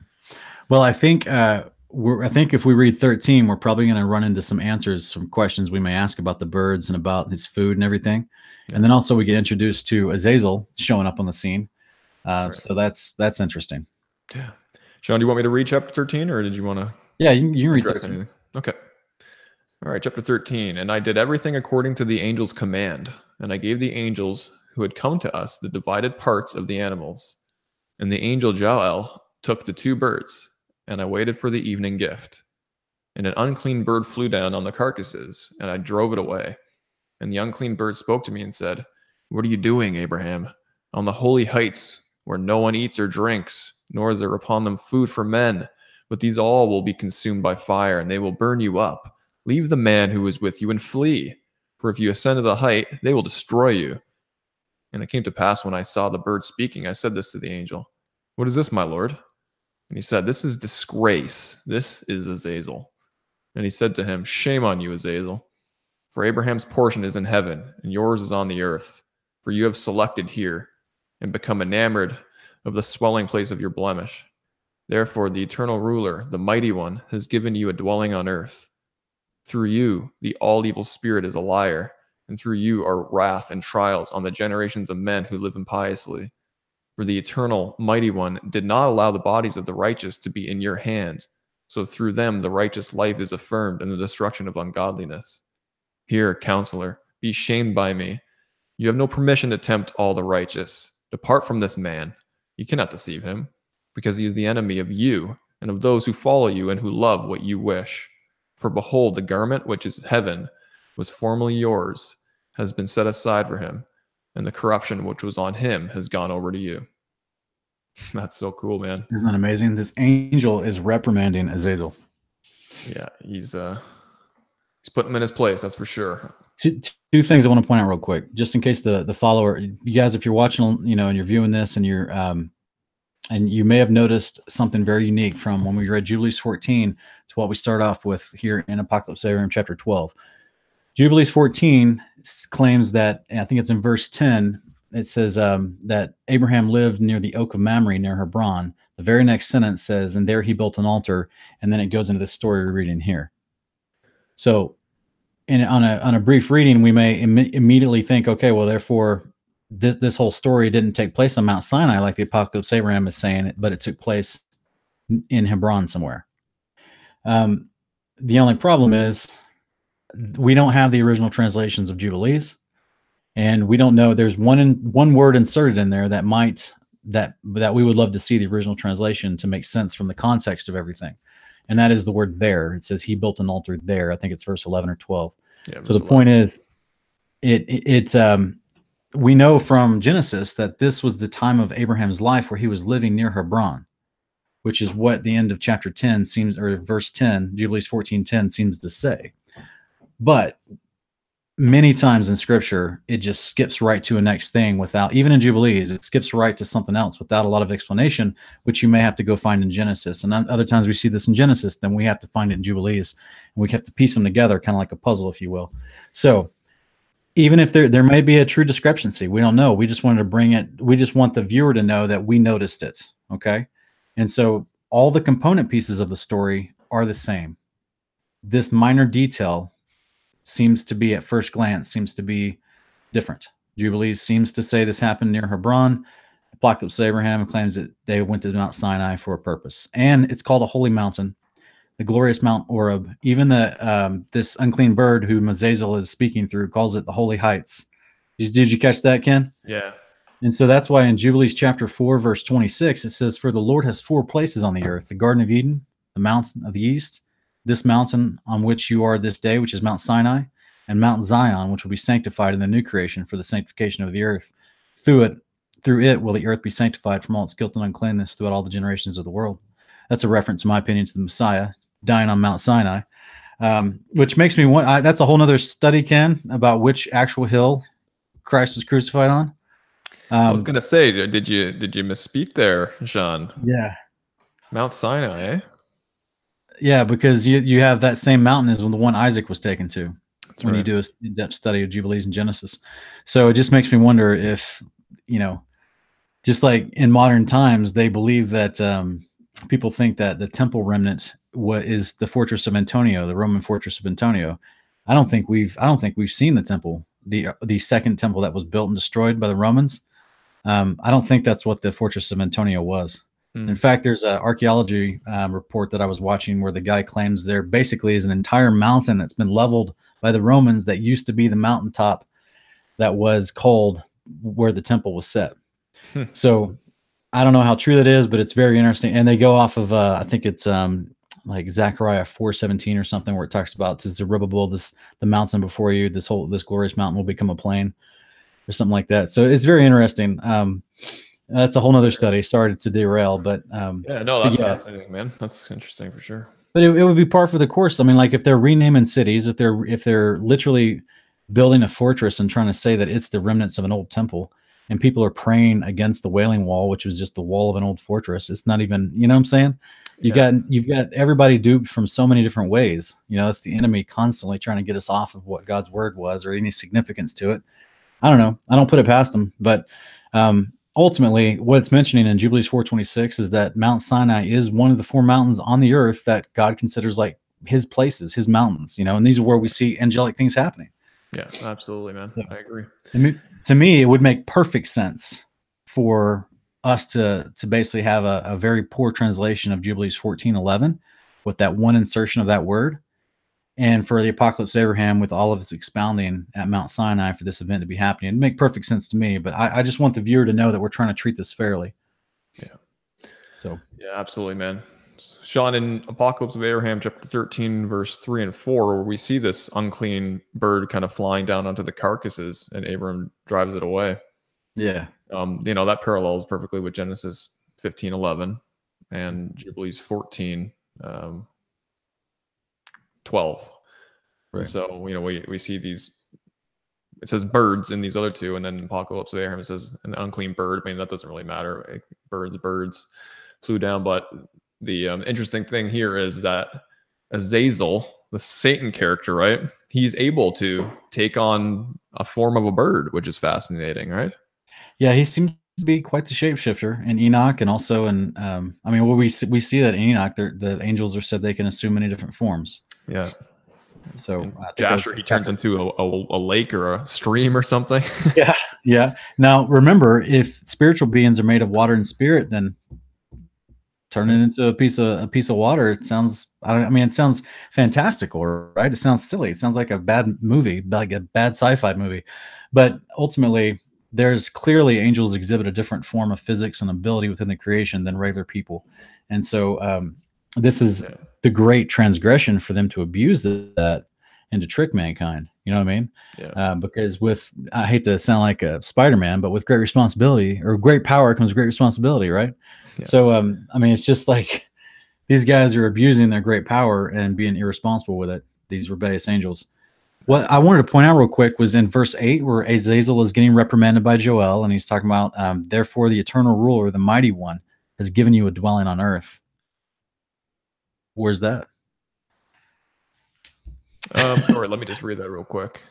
Well, I think if we read 13, we're probably going to run into some answers, some questions we may ask about the birds and about his food and everything. Yeah. And then also we get introduced to Azazel showing up on the scene. So that's interesting. Yeah. Sean, do you want me to read chapter 13, or did you want to? Yeah, you can read anything. Okay. All right, chapter 13. And I did everything according to the angel's command, and I gave the angels who had come to us the divided parts of the animals. And the angel Jael took the two birds, and I waited for the evening gift. And an unclean bird flew down on the carcasses, and I drove it away. And the unclean bird spoke to me and said, "What are you doing, Abraham? On the holy heights, where no one eats or drinks, nor is there upon them food for men, but these all will be consumed by fire, and they will burn you up. Leave the man who is with you and flee, for if you ascend to the height, they will destroy you." And it came to pass when I saw the bird speaking, I said this to the angel, "What is this, my lord?" And he said, "This is disgrace. This is Azazel." And he said to him, "Shame on you, Azazel. For Abraham's portion is in heaven, and yours is on the earth. For you have selected here, and become enamored of the swelling place of your blemish. Therefore the eternal ruler, the mighty one, has given you a dwelling on earth. Through you, the all-evil spirit is a liar, and through you are wrath and trials on the generations of men who live impiously. For the eternal mighty one did not allow the bodies of the righteous to be in your hand, so through them the righteous life is affirmed in the destruction of ungodliness. Here, counselor, be shamed by me. You have no permission to tempt all the righteous. Depart from this man. You cannot deceive him, because he is the enemy of you and of those who follow you and who love what you wish. For behold, the garment which is heaven was formerly yours, has been set aside for him, and the corruption which was on him has gone over to you." That's so cool, man. Isn't that amazing? This angel is reprimanding Azazel. Yeah, he's putting him in his place, that's for sure. Two things I want to point out real quick, just in case the follower, you guys, if you're watching, you know, and you're viewing this, and you're and you may have noticed something very unique from when we read Jubilees 14 to what we start off with here in Apocalypse Abraham chapter 12. Jubilees 14 claims that, I think it's in verse 10, it says that Abraham lived near the oak of Mamre near Hebron. The very next sentence says, "And there he built an altar," and then it goes into the story we're reading here. So on a brief reading, we may immediately think, okay, well, therefore this whole story didn't take place on Mount Sinai like the Apocalypse Abraham is saying it, but it took place in Hebron somewhere. The only problem is we don't have the original translations of Jubilees, and we don't know. There's one word inserted in there that we would love to see the original translation to make sense from the context of everything, and that is the word there. It says he built an altar there. I think it's verse 11 or 12. Yeah, so the 11. Point is, we know from Genesis that this was the time of Abraham's life where he was living near Hebron, which is what the end of chapter 10 seems, or verse 10, Jubilees 14:10 seems to say. But many times in Scripture, it just skips right to a next thing without, even in Jubilees, it skips right to something else without a lot of explanation, which you may have to go find in Genesis. And other times we see this in Genesis, then we have to find it in Jubilees, and we have to piece them together, kind of like a puzzle, if you will. So even if there may be a true discrepancy, we don't know. We just wanted to bring it. We just want the viewer to know that we noticed it. Okay. And so all the component pieces of the story are the same. This minor detail seems to be, at first glance, seems to be different. Jubilees seems to say this happened near Hebron. Apocalypse Abraham claims that they went to Mount Sinai for a purpose. And it's called a holy mountain, the glorious Mount Oreb. Even this unclean bird who Mazazel is speaking through calls it the holy heights. Did you catch that, Ken? Yeah. And so that's why in Jubilees chapter 4, verse 26, it says, "For the Lord has 4 places on the earth, the Garden of Eden, the mountain of the east, this mountain on which you are this day, which is Mount Sinai, and Mount Zion, which will be sanctified in the new creation for the sanctification of the earth. Through it will the earth be sanctified from all its guilt and uncleanness throughout all the generations of the world." That's a reference, in my opinion, to the Messiah dying on Mount Sinai, which makes me want. That's a whole nother study, Ken, about which actual hill Christ was crucified on. I was gonna say, did you misspeak there, Sean? Yeah, Mount Sinai, eh? Yeah, because you have that same mountain as when the one Isaac was taken to. That's when right. You do a in-depth study of Jubilees and Genesis. So it just makes me wonder if, just like in modern times, they believe that people think that the temple remnant is the fortress of Antonio, the Roman fortress of Antonio. I don't think we've seen the temple, the second temple that was built and destroyed by the Romans. I don't think that's what the fortress of Antonio was. In fact, there's an archaeology report that I was watching where the guy claims there basically is an entire mountain that's been leveled by the Romans that used to be the mountaintop that was called where the temple was set. So I don't know how true that is, but it's very interesting. And they go off of, I think it's like Zechariah 4:17 or something, where it talks about to Zerubbabel, the mountain before you, this glorious mountain will become a plain, or something like that. So it's very interesting. That's a whole nother study. Sorry to derail, but yeah, no, that's fascinating, man. That's interesting for sure. But it would be par for the course. I mean, like if they're renaming cities, if they're literally building a fortress and trying to say that it's the remnants of an old temple, and people are praying against the Wailing Wall, which was just the wall of an old fortress. It's not even, you know what I'm saying? You've got everybody duped from so many different ways. It's the enemy constantly trying to get us off of what God's word was or any significance to it. I don't know. I don't put it past them, but ultimately, what it's mentioning in Jubilees 4:26 is that Mount Sinai is one of the 4 mountains on the earth that God considers like his places, his mountains, and these are where we see angelic things happening. Yeah, absolutely, man. So, I agree. To me, it would make perfect sense for us to basically have a very poor translation of Jubilees 14:11 with that one insertion of that word, and for the Apocalypse of Abraham with all of its expounding at Mount Sinai for this event to be happening. It'd make perfect sense to me, but I just want the viewer to know that we're trying to treat this fairly. Yeah. So. Yeah, absolutely, man. Sean, in Apocalypse of Abraham, chapter 13, verse 3 and 4, where we see this unclean bird kind of flying down onto the carcasses, and Abram drives it away. Yeah. That parallels perfectly with Genesis 15:11 and Jubilees 14. 12. Right. So, we see these, it says birds in these other two, and then Apocalypse of Abraham, it says an unclean bird. I mean, that doesn't really matter. Birds flew down. But the interesting thing here is that Azazel, the Satan character, right? He's able to take on a form of a bird, which is fascinating, right? Yeah, he seems to be quite the shapeshifter in Enoch, and also in, we see that in Enoch, the angels are said they can assume many different forms. Yeah. So Jasher, he turns into a lake or a stream or something. Yeah, Yeah. Now remember, if spiritual beings are made of water and spirit, then turn it into a piece of water. It sounds, I mean, it sounds fantastical, right? It sounds silly. It sounds like a bad movie, like a bad sci-fi movie. But ultimately, there's clearly angels exhibit a different form of physics and ability within the creation than regular people. And so this is the great transgression for them to abuse that and to trick mankind. You know what I mean? Yeah. Because with, I hate to sound like a Spider-Man, but with great responsibility or great power comes great responsibility, right? Yeah. So, I mean, it's just like these guys are abusing their great power and being irresponsible with it, these rebellious angels. What I wanted to point out real quick was in verse 8, where Azazel is getting reprimanded by Joel, and he's talking about, therefore the eternal ruler, the mighty one, has given you a dwelling on earth. Where's that? Sorry, let me just read that real quick.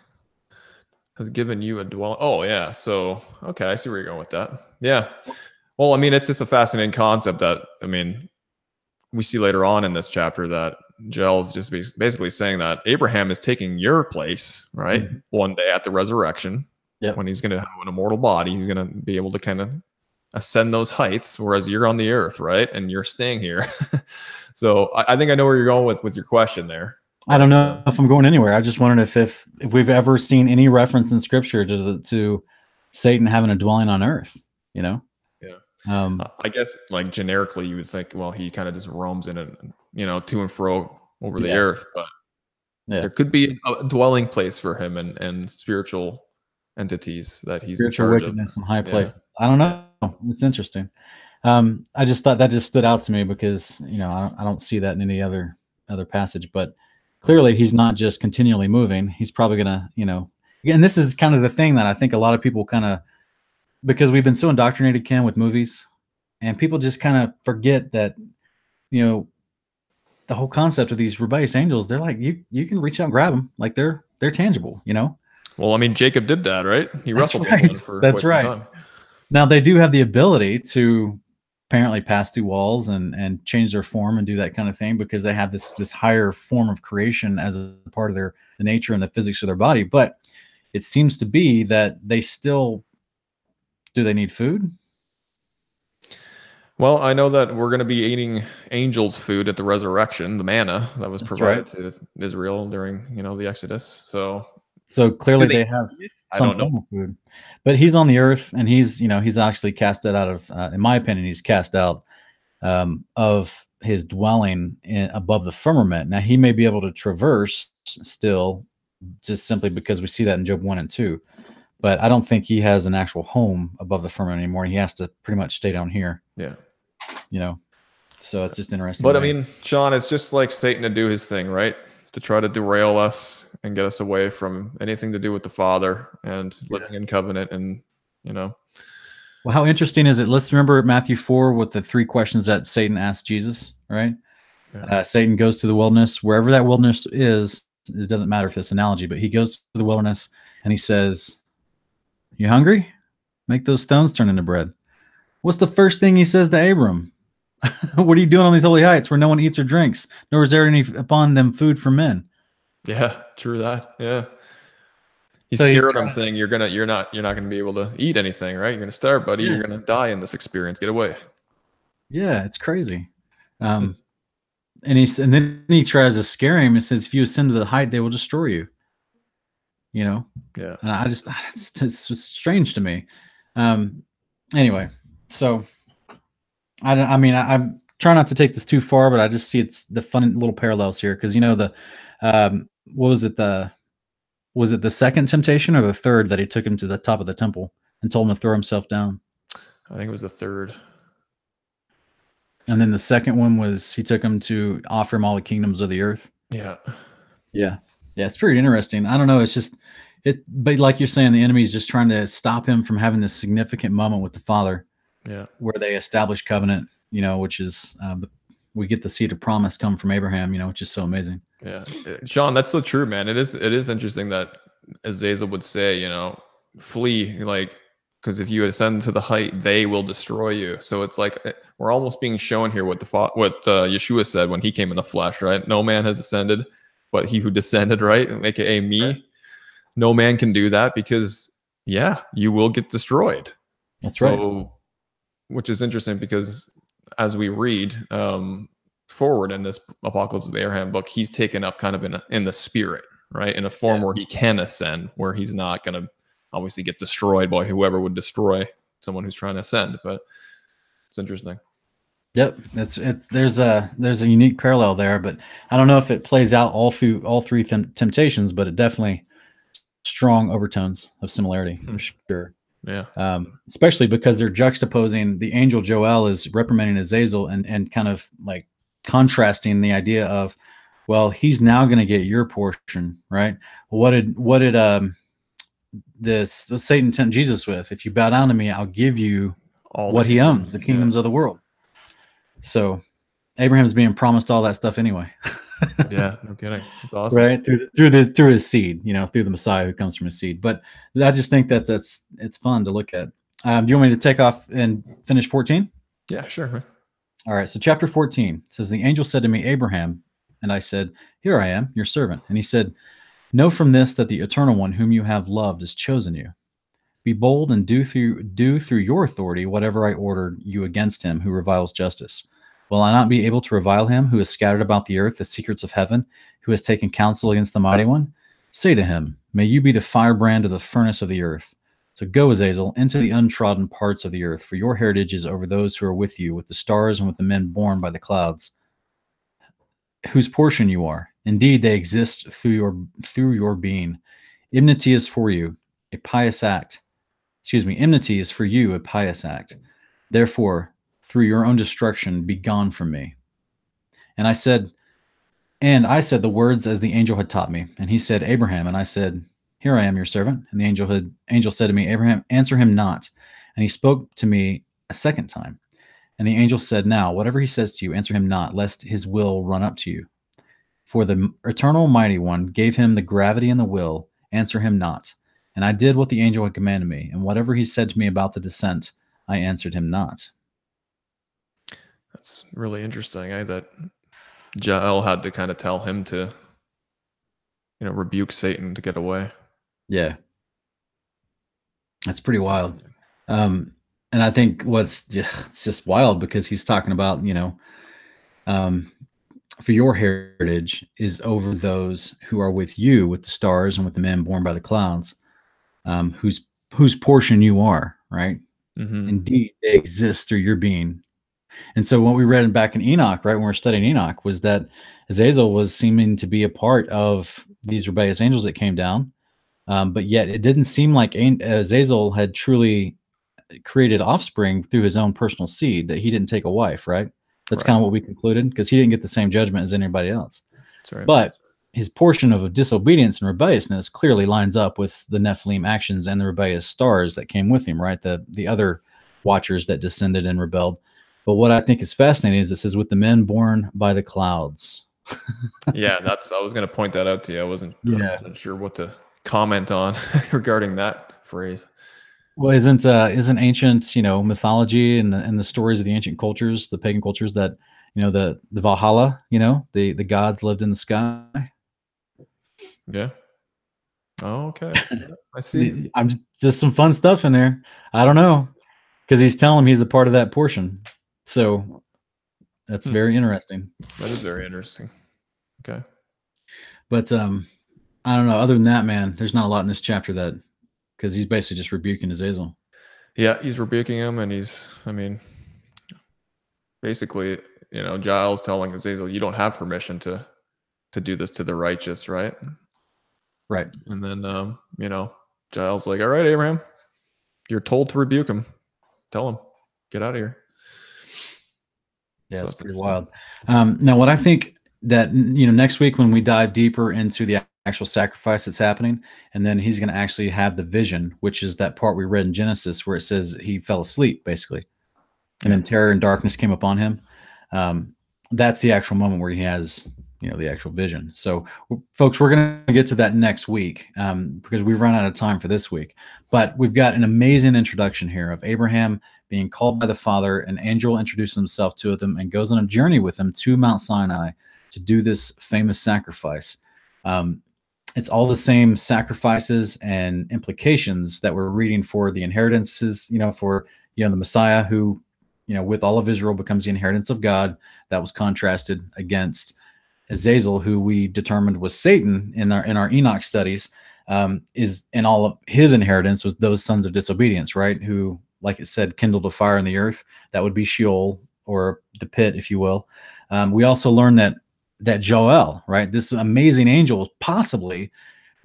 Has given you a dwelling. Oh, yeah. So, okay, I see where you're going with that. Yeah. Well, I mean, it's just a fascinating concept that, I mean, we see later on in this chapter that Joel's just basically saying that Abraham is taking your place, right? Mm-hmm. One day at the resurrection, when he's going to have an immortal body, he's going to be able to kind of ascend those heights, whereas you're on the earth, right? And you're staying here. So I think I know where you're going with your question there. I don't know if I'm going anywhere. I just wondered if we've ever seen any reference in Scripture to Satan having a dwelling on earth. You know? Yeah. I guess like generically, you would think, well, he kind of just roams in it, to and fro over the earth, but there could be a dwelling place for him and spiritual entities that he's spiritual in charge wickedness of. in high places. I don't know. It's interesting. I just thought that just stood out to me because I don't see that in any other passage. But clearly, he's not just continually moving. He's probably gonna, again, this is kind of the thing that I think a lot of people kind of, because we've been so indoctrinated, Ken, with movies, and people just kind of forget that, the whole concept of these rebellious angels, they're like, you can reach out and grab them, like they're tangible, Well, I mean, Jacob did that, right? He wrestled with one for quite some time. Now they do have the ability to apparently pass through walls and change their form and do that kind of thing because they have this higher form of creation as a part of the nature and the physics of their body. But it seems to be that they still, do they need food? Well, I know that we're going to be eating angels' food at the resurrection, the manna that was provided to Israel during, the Exodus. So clearly they have some form of food, but he's on the earth and he's actually cast out of, in my opinion, he's cast out of his dwelling above the firmament. Now he may be able to traverse still, just simply because we see that in Job 1 and 2. But I don't think he has an actual home above the firmament anymore. He has to pretty much stay down here. Yeah. So it's just interesting. But I mean, Sean, it's just like Satan to do his thing, right? To try to derail us and get us away from anything to do with the Father and living in covenant and, Well, how interesting is it? Let's remember Matthew 4 with the 3 questions that Satan asked Jesus, right? Yeah. Satan goes to the wilderness, wherever that wilderness is. It doesn't matter if it's analogy, but he goes to the wilderness and he says, "You hungry? Make those stones turn into bread." What's the first thing he says to Abram? What are you doing on these holy heights where no one eats or drinks, nor is there any upon them food for men? Yeah, true that. Yeah. He's scared him, saying you're not gonna be able to eat anything, right? You're gonna starve, buddy. You're gonna die in this experience. Get away. Yeah, it's crazy. And then he tries to scare him and says, "If you ascend to the height, they will destroy you." Yeah. And I just, it's strange to me. Anyway, so I mean, I'm trying not to take this too far, but I just see it's the fun little parallels here because what was it, the second temptation or the third that he took him to the top of the temple and told him to throw himself down? I think it was the third. And then the second one was he took him to offer him all the kingdoms of the earth. Yeah. It's pretty interesting. I don't know. It's just but like you're saying, the enemy is just trying to stop him from having this significant moment with the Father. Yeah. Where they establish covenant, which is we get the seed of promise come from Abraham, which is so amazing. Yeah, Sean, that's so true, man. It is interesting that Azazel would say, flee, like, because if you ascend to the height, they will destroy you. So it's like we're almost being shown here what Yeshua said when he came in the flesh, right? No man has ascended, but he who descended, right, aka me. Right. No man can do that because yeah, you will get destroyed. That's right. So, which is interesting because as we read forward in this Apocalypse of Abraham book, he's taken up kind of in the spirit, right? In a form where he can ascend, where he's not going to obviously get destroyed by whoever would destroy someone who's trying to ascend. But it's interesting. Yep, there's a unique parallel there, but I don't know if it plays out all through all three temptations, but it definitely strong overtones of similarity for sure. Yeah. Especially because they're juxtaposing the angel Joel is reprimanding Azazel and kind of like contrasting the idea of, well, he's now going to get your portion, right? What did this Satan tempt Jesus with? If you bow down to me, I'll give you All what he owns, the kingdoms of the world. So Abraham's being promised all that stuff anyway. Yeah, no kidding. That's awesome. Right, through his seed, through the Messiah who comes from his seed. But I just think it's fun to look at. Do you want me to take off and finish 14? Yeah, sure. Man. All right. So chapter 14 says, the angel said to me, Abraham, and I said, here I am, your servant. And he said, know from this that the Eternal One whom you have loved has chosen you. Be bold and do through your authority whatever I ordered you against him who reviles justice. Will I not be able to revile him who has scattered about the earth the secrets of heaven, who has taken counsel against the mighty one? Say to him, may you be the firebrand of the furnace of the earth. So go, Azazel, into the untrodden parts of the earth, for your heritage is over those who are with you, with the stars and with the men born by the clouds, whose portion you are. Indeed, they exist through your being. Enmity is for you, a pious act. Enmity is for you, a pious act. Therefore, through your own destruction, be gone from me. And I said the words as the angel had taught me. And he said, Abraham. And I said, here I am, your servant. And the angel said to me, Abraham, answer him not. And he spoke to me a second time. And the angel said, now, whatever he says to you, answer him not, lest his will run up to you. For the eternal mighty one gave him the gravity and the will, answer him not. And I did what the angel had commanded me. And whatever he said to me about the descent, I answered him not. That's really interesting, that Jael had to kind of tell him to, rebuke Satan to get away. Yeah. That's pretty wild. And I think it's just wild because he's talking about, for your heritage is over those who are with you, with the stars and with the men born by the clouds, whose portion you are, right? Mm-hmm. Indeed, they exist through your being. And so what we read back in Enoch, right, when we're studying Enoch, was that Azazel was seeming to be a part of these rebellious angels that came down. But yet it didn't seem like Azazel had truly created offspring through his own personal seed, that he didn't take a wife, right? That's kind of what we concluded, because he didn't get the same judgment as anybody else. That's right. But his portion of disobedience and rebelliousness clearly lines up with the Nephilim actions and the rebellious stars that came with him, right? The other watchers that descended and rebelled. But what I think is fascinating is this is with the men born by the clouds. Yeah, I was going to point that out to you. I wasn't sure what to comment on regarding that phrase. Well, isn't ancient, mythology and the stories of the ancient cultures, the pagan cultures, that, the Valhalla, the gods lived in the sky? Yeah. Oh, okay. I see. I'm just some fun stuff in there. I don't know, because he's telling him he's a part of that portion. So that's very interesting. That is very interesting. Okay. But I don't know. Other than that, man, there's not a lot in this chapter because he's basically just rebuking Azazel. Yeah, he's rebuking him, and basically, Giles telling Azazel, you don't have permission to do this to the righteous, right? Right. And then, Giles like, all right, Abraham, you're told to rebuke him. Tell him, get out of here. Yeah, so it's pretty wild. Now, what I think that, next week when we dive deeper into the actual sacrifice that's happening, and then he's going to actually have the vision, which is that part we read in Genesis where it says he fell asleep, basically. And then terror and darkness came upon him. That's the actual moment where he has, the actual vision. So, folks, we're going to get to that next week because we've run out of time for this week. But we've got an amazing introduction here of Abraham being called by the Father. An angel introduces himself to them and goes on a journey with him to Mount Sinai to do this famous sacrifice. it's all the same sacrifices and implications that we're reading for the inheritances, for, the Messiah who, with all of Israel becomes the inheritance of God. That was contrasted against Azazel, who we determined was Satan in our Enoch studies, is in all of his inheritance was those sons of disobedience, right? Who, like it said, kindled a fire in the earth. That would be Sheol, or the pit, if you will. We also learned that Joel, right, this amazing angel, possibly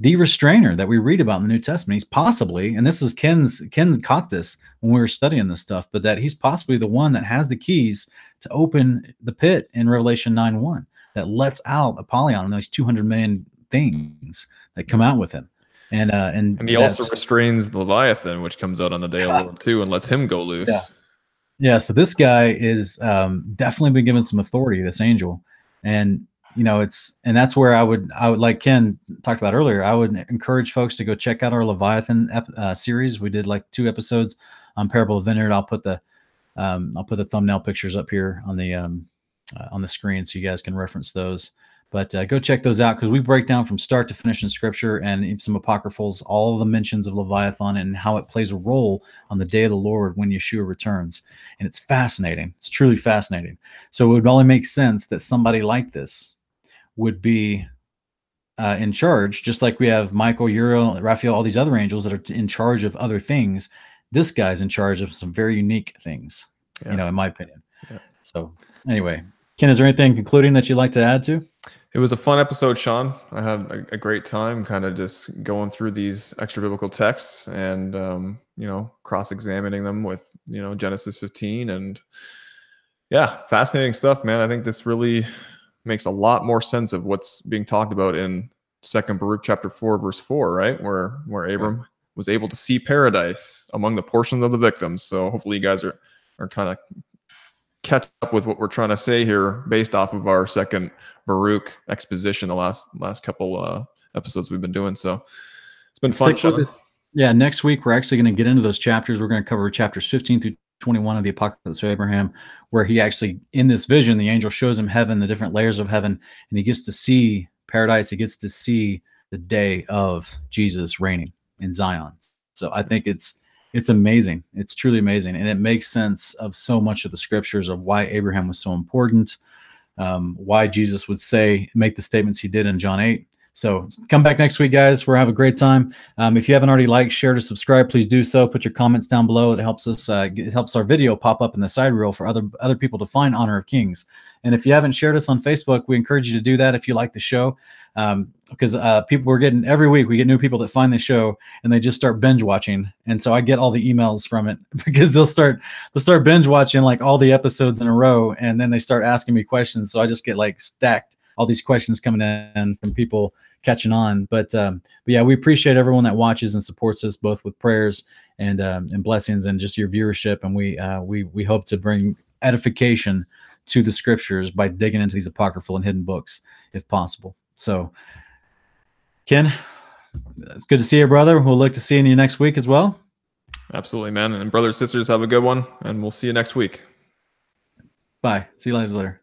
the restrainer that we read about in the New Testament. He's possibly, and this is Ken caught this when we were studying this stuff, but that he's possibly the one that has the keys to open the pit in Revelation 9:1 that lets out Apollyon and those 200 million things that come out with him. And he also restrains the Leviathan, which comes out on the day of the Lord too, and lets him go loose. Yeah. So this guy is definitely been given some authority, this angel. And that's where I would like Ken talked about earlier. I would encourage folks to go check out our Leviathan series. We did like 2 episodes on Parable of Vineyard. I'll put the thumbnail pictures up here on the screen so you guys can reference those. But go check those out, because we break down from start to finish in Scripture and some apocryphals, all of the mentions of Leviathan and how it plays a role on the day of the Lord when Yeshua returns. And it's fascinating. It's truly fascinating. So it would only make sense that somebody like this would be in charge, just like we have Michael, Uriel, Raphael, all these other angels that are in charge of other things. This guy's in charge of some very unique things, in my opinion. Yeah. So anyway, Ken, is there anything concluding that you'd like to add to? It was a fun episode, Sean. I had a great time kind of just going through these extra biblical texts and, cross-examining them with, Genesis 15. And yeah, fascinating stuff, man. I think this really makes a lot more sense of what's being talked about in 2nd Baruch chapter 4, verse 4, right? Where Abram was able to see paradise among the portions of the victims. So hopefully you guys are kind of catch up with what we're trying to say here based off of our 2nd Baruch exposition the last couple episodes we've been doing. So it's been fun. Yeah, next week we're actually going to get into those chapters. We're going to cover chapters 15 through 21 of the Apocalypse of Abraham, where he actually, in this vision, the angel shows him heaven, the different layers of heaven, and he gets to see paradise. He gets to see the day of Jesus reigning in Zion. So I think it's amazing. It's truly amazing. And it makes sense of so much of the scriptures of why Abraham was so important, why Jesus would make the statements he did in John 8. So come back next week, guys. We'll have a great time. If you haven't already liked, shared, or subscribed, please do so. Put your comments down below. It helps us. It helps our video pop up in the side reel for other people to find Honor of Kings. And if you haven't shared us on Facebook, we encourage you to do that if you like the show, because every week we get new people that find the show and they just start binge watching. And so I get all the emails from it because they'll start binge watching like all the episodes in a row, and then they start asking me questions. So I just get like stacked, all these questions coming in from people catching on. But yeah, we appreciate everyone that watches and supports us, both with prayers and blessings and just your viewership. And we hope to bring edification to the scriptures by digging into these apocryphal and hidden books if possible. So Ken, it's good to see you, brother. We'll look to seeing you next week as well. Absolutely, man. And brothers, sisters, have a good one, and we'll see you next week. Bye. See you guys later.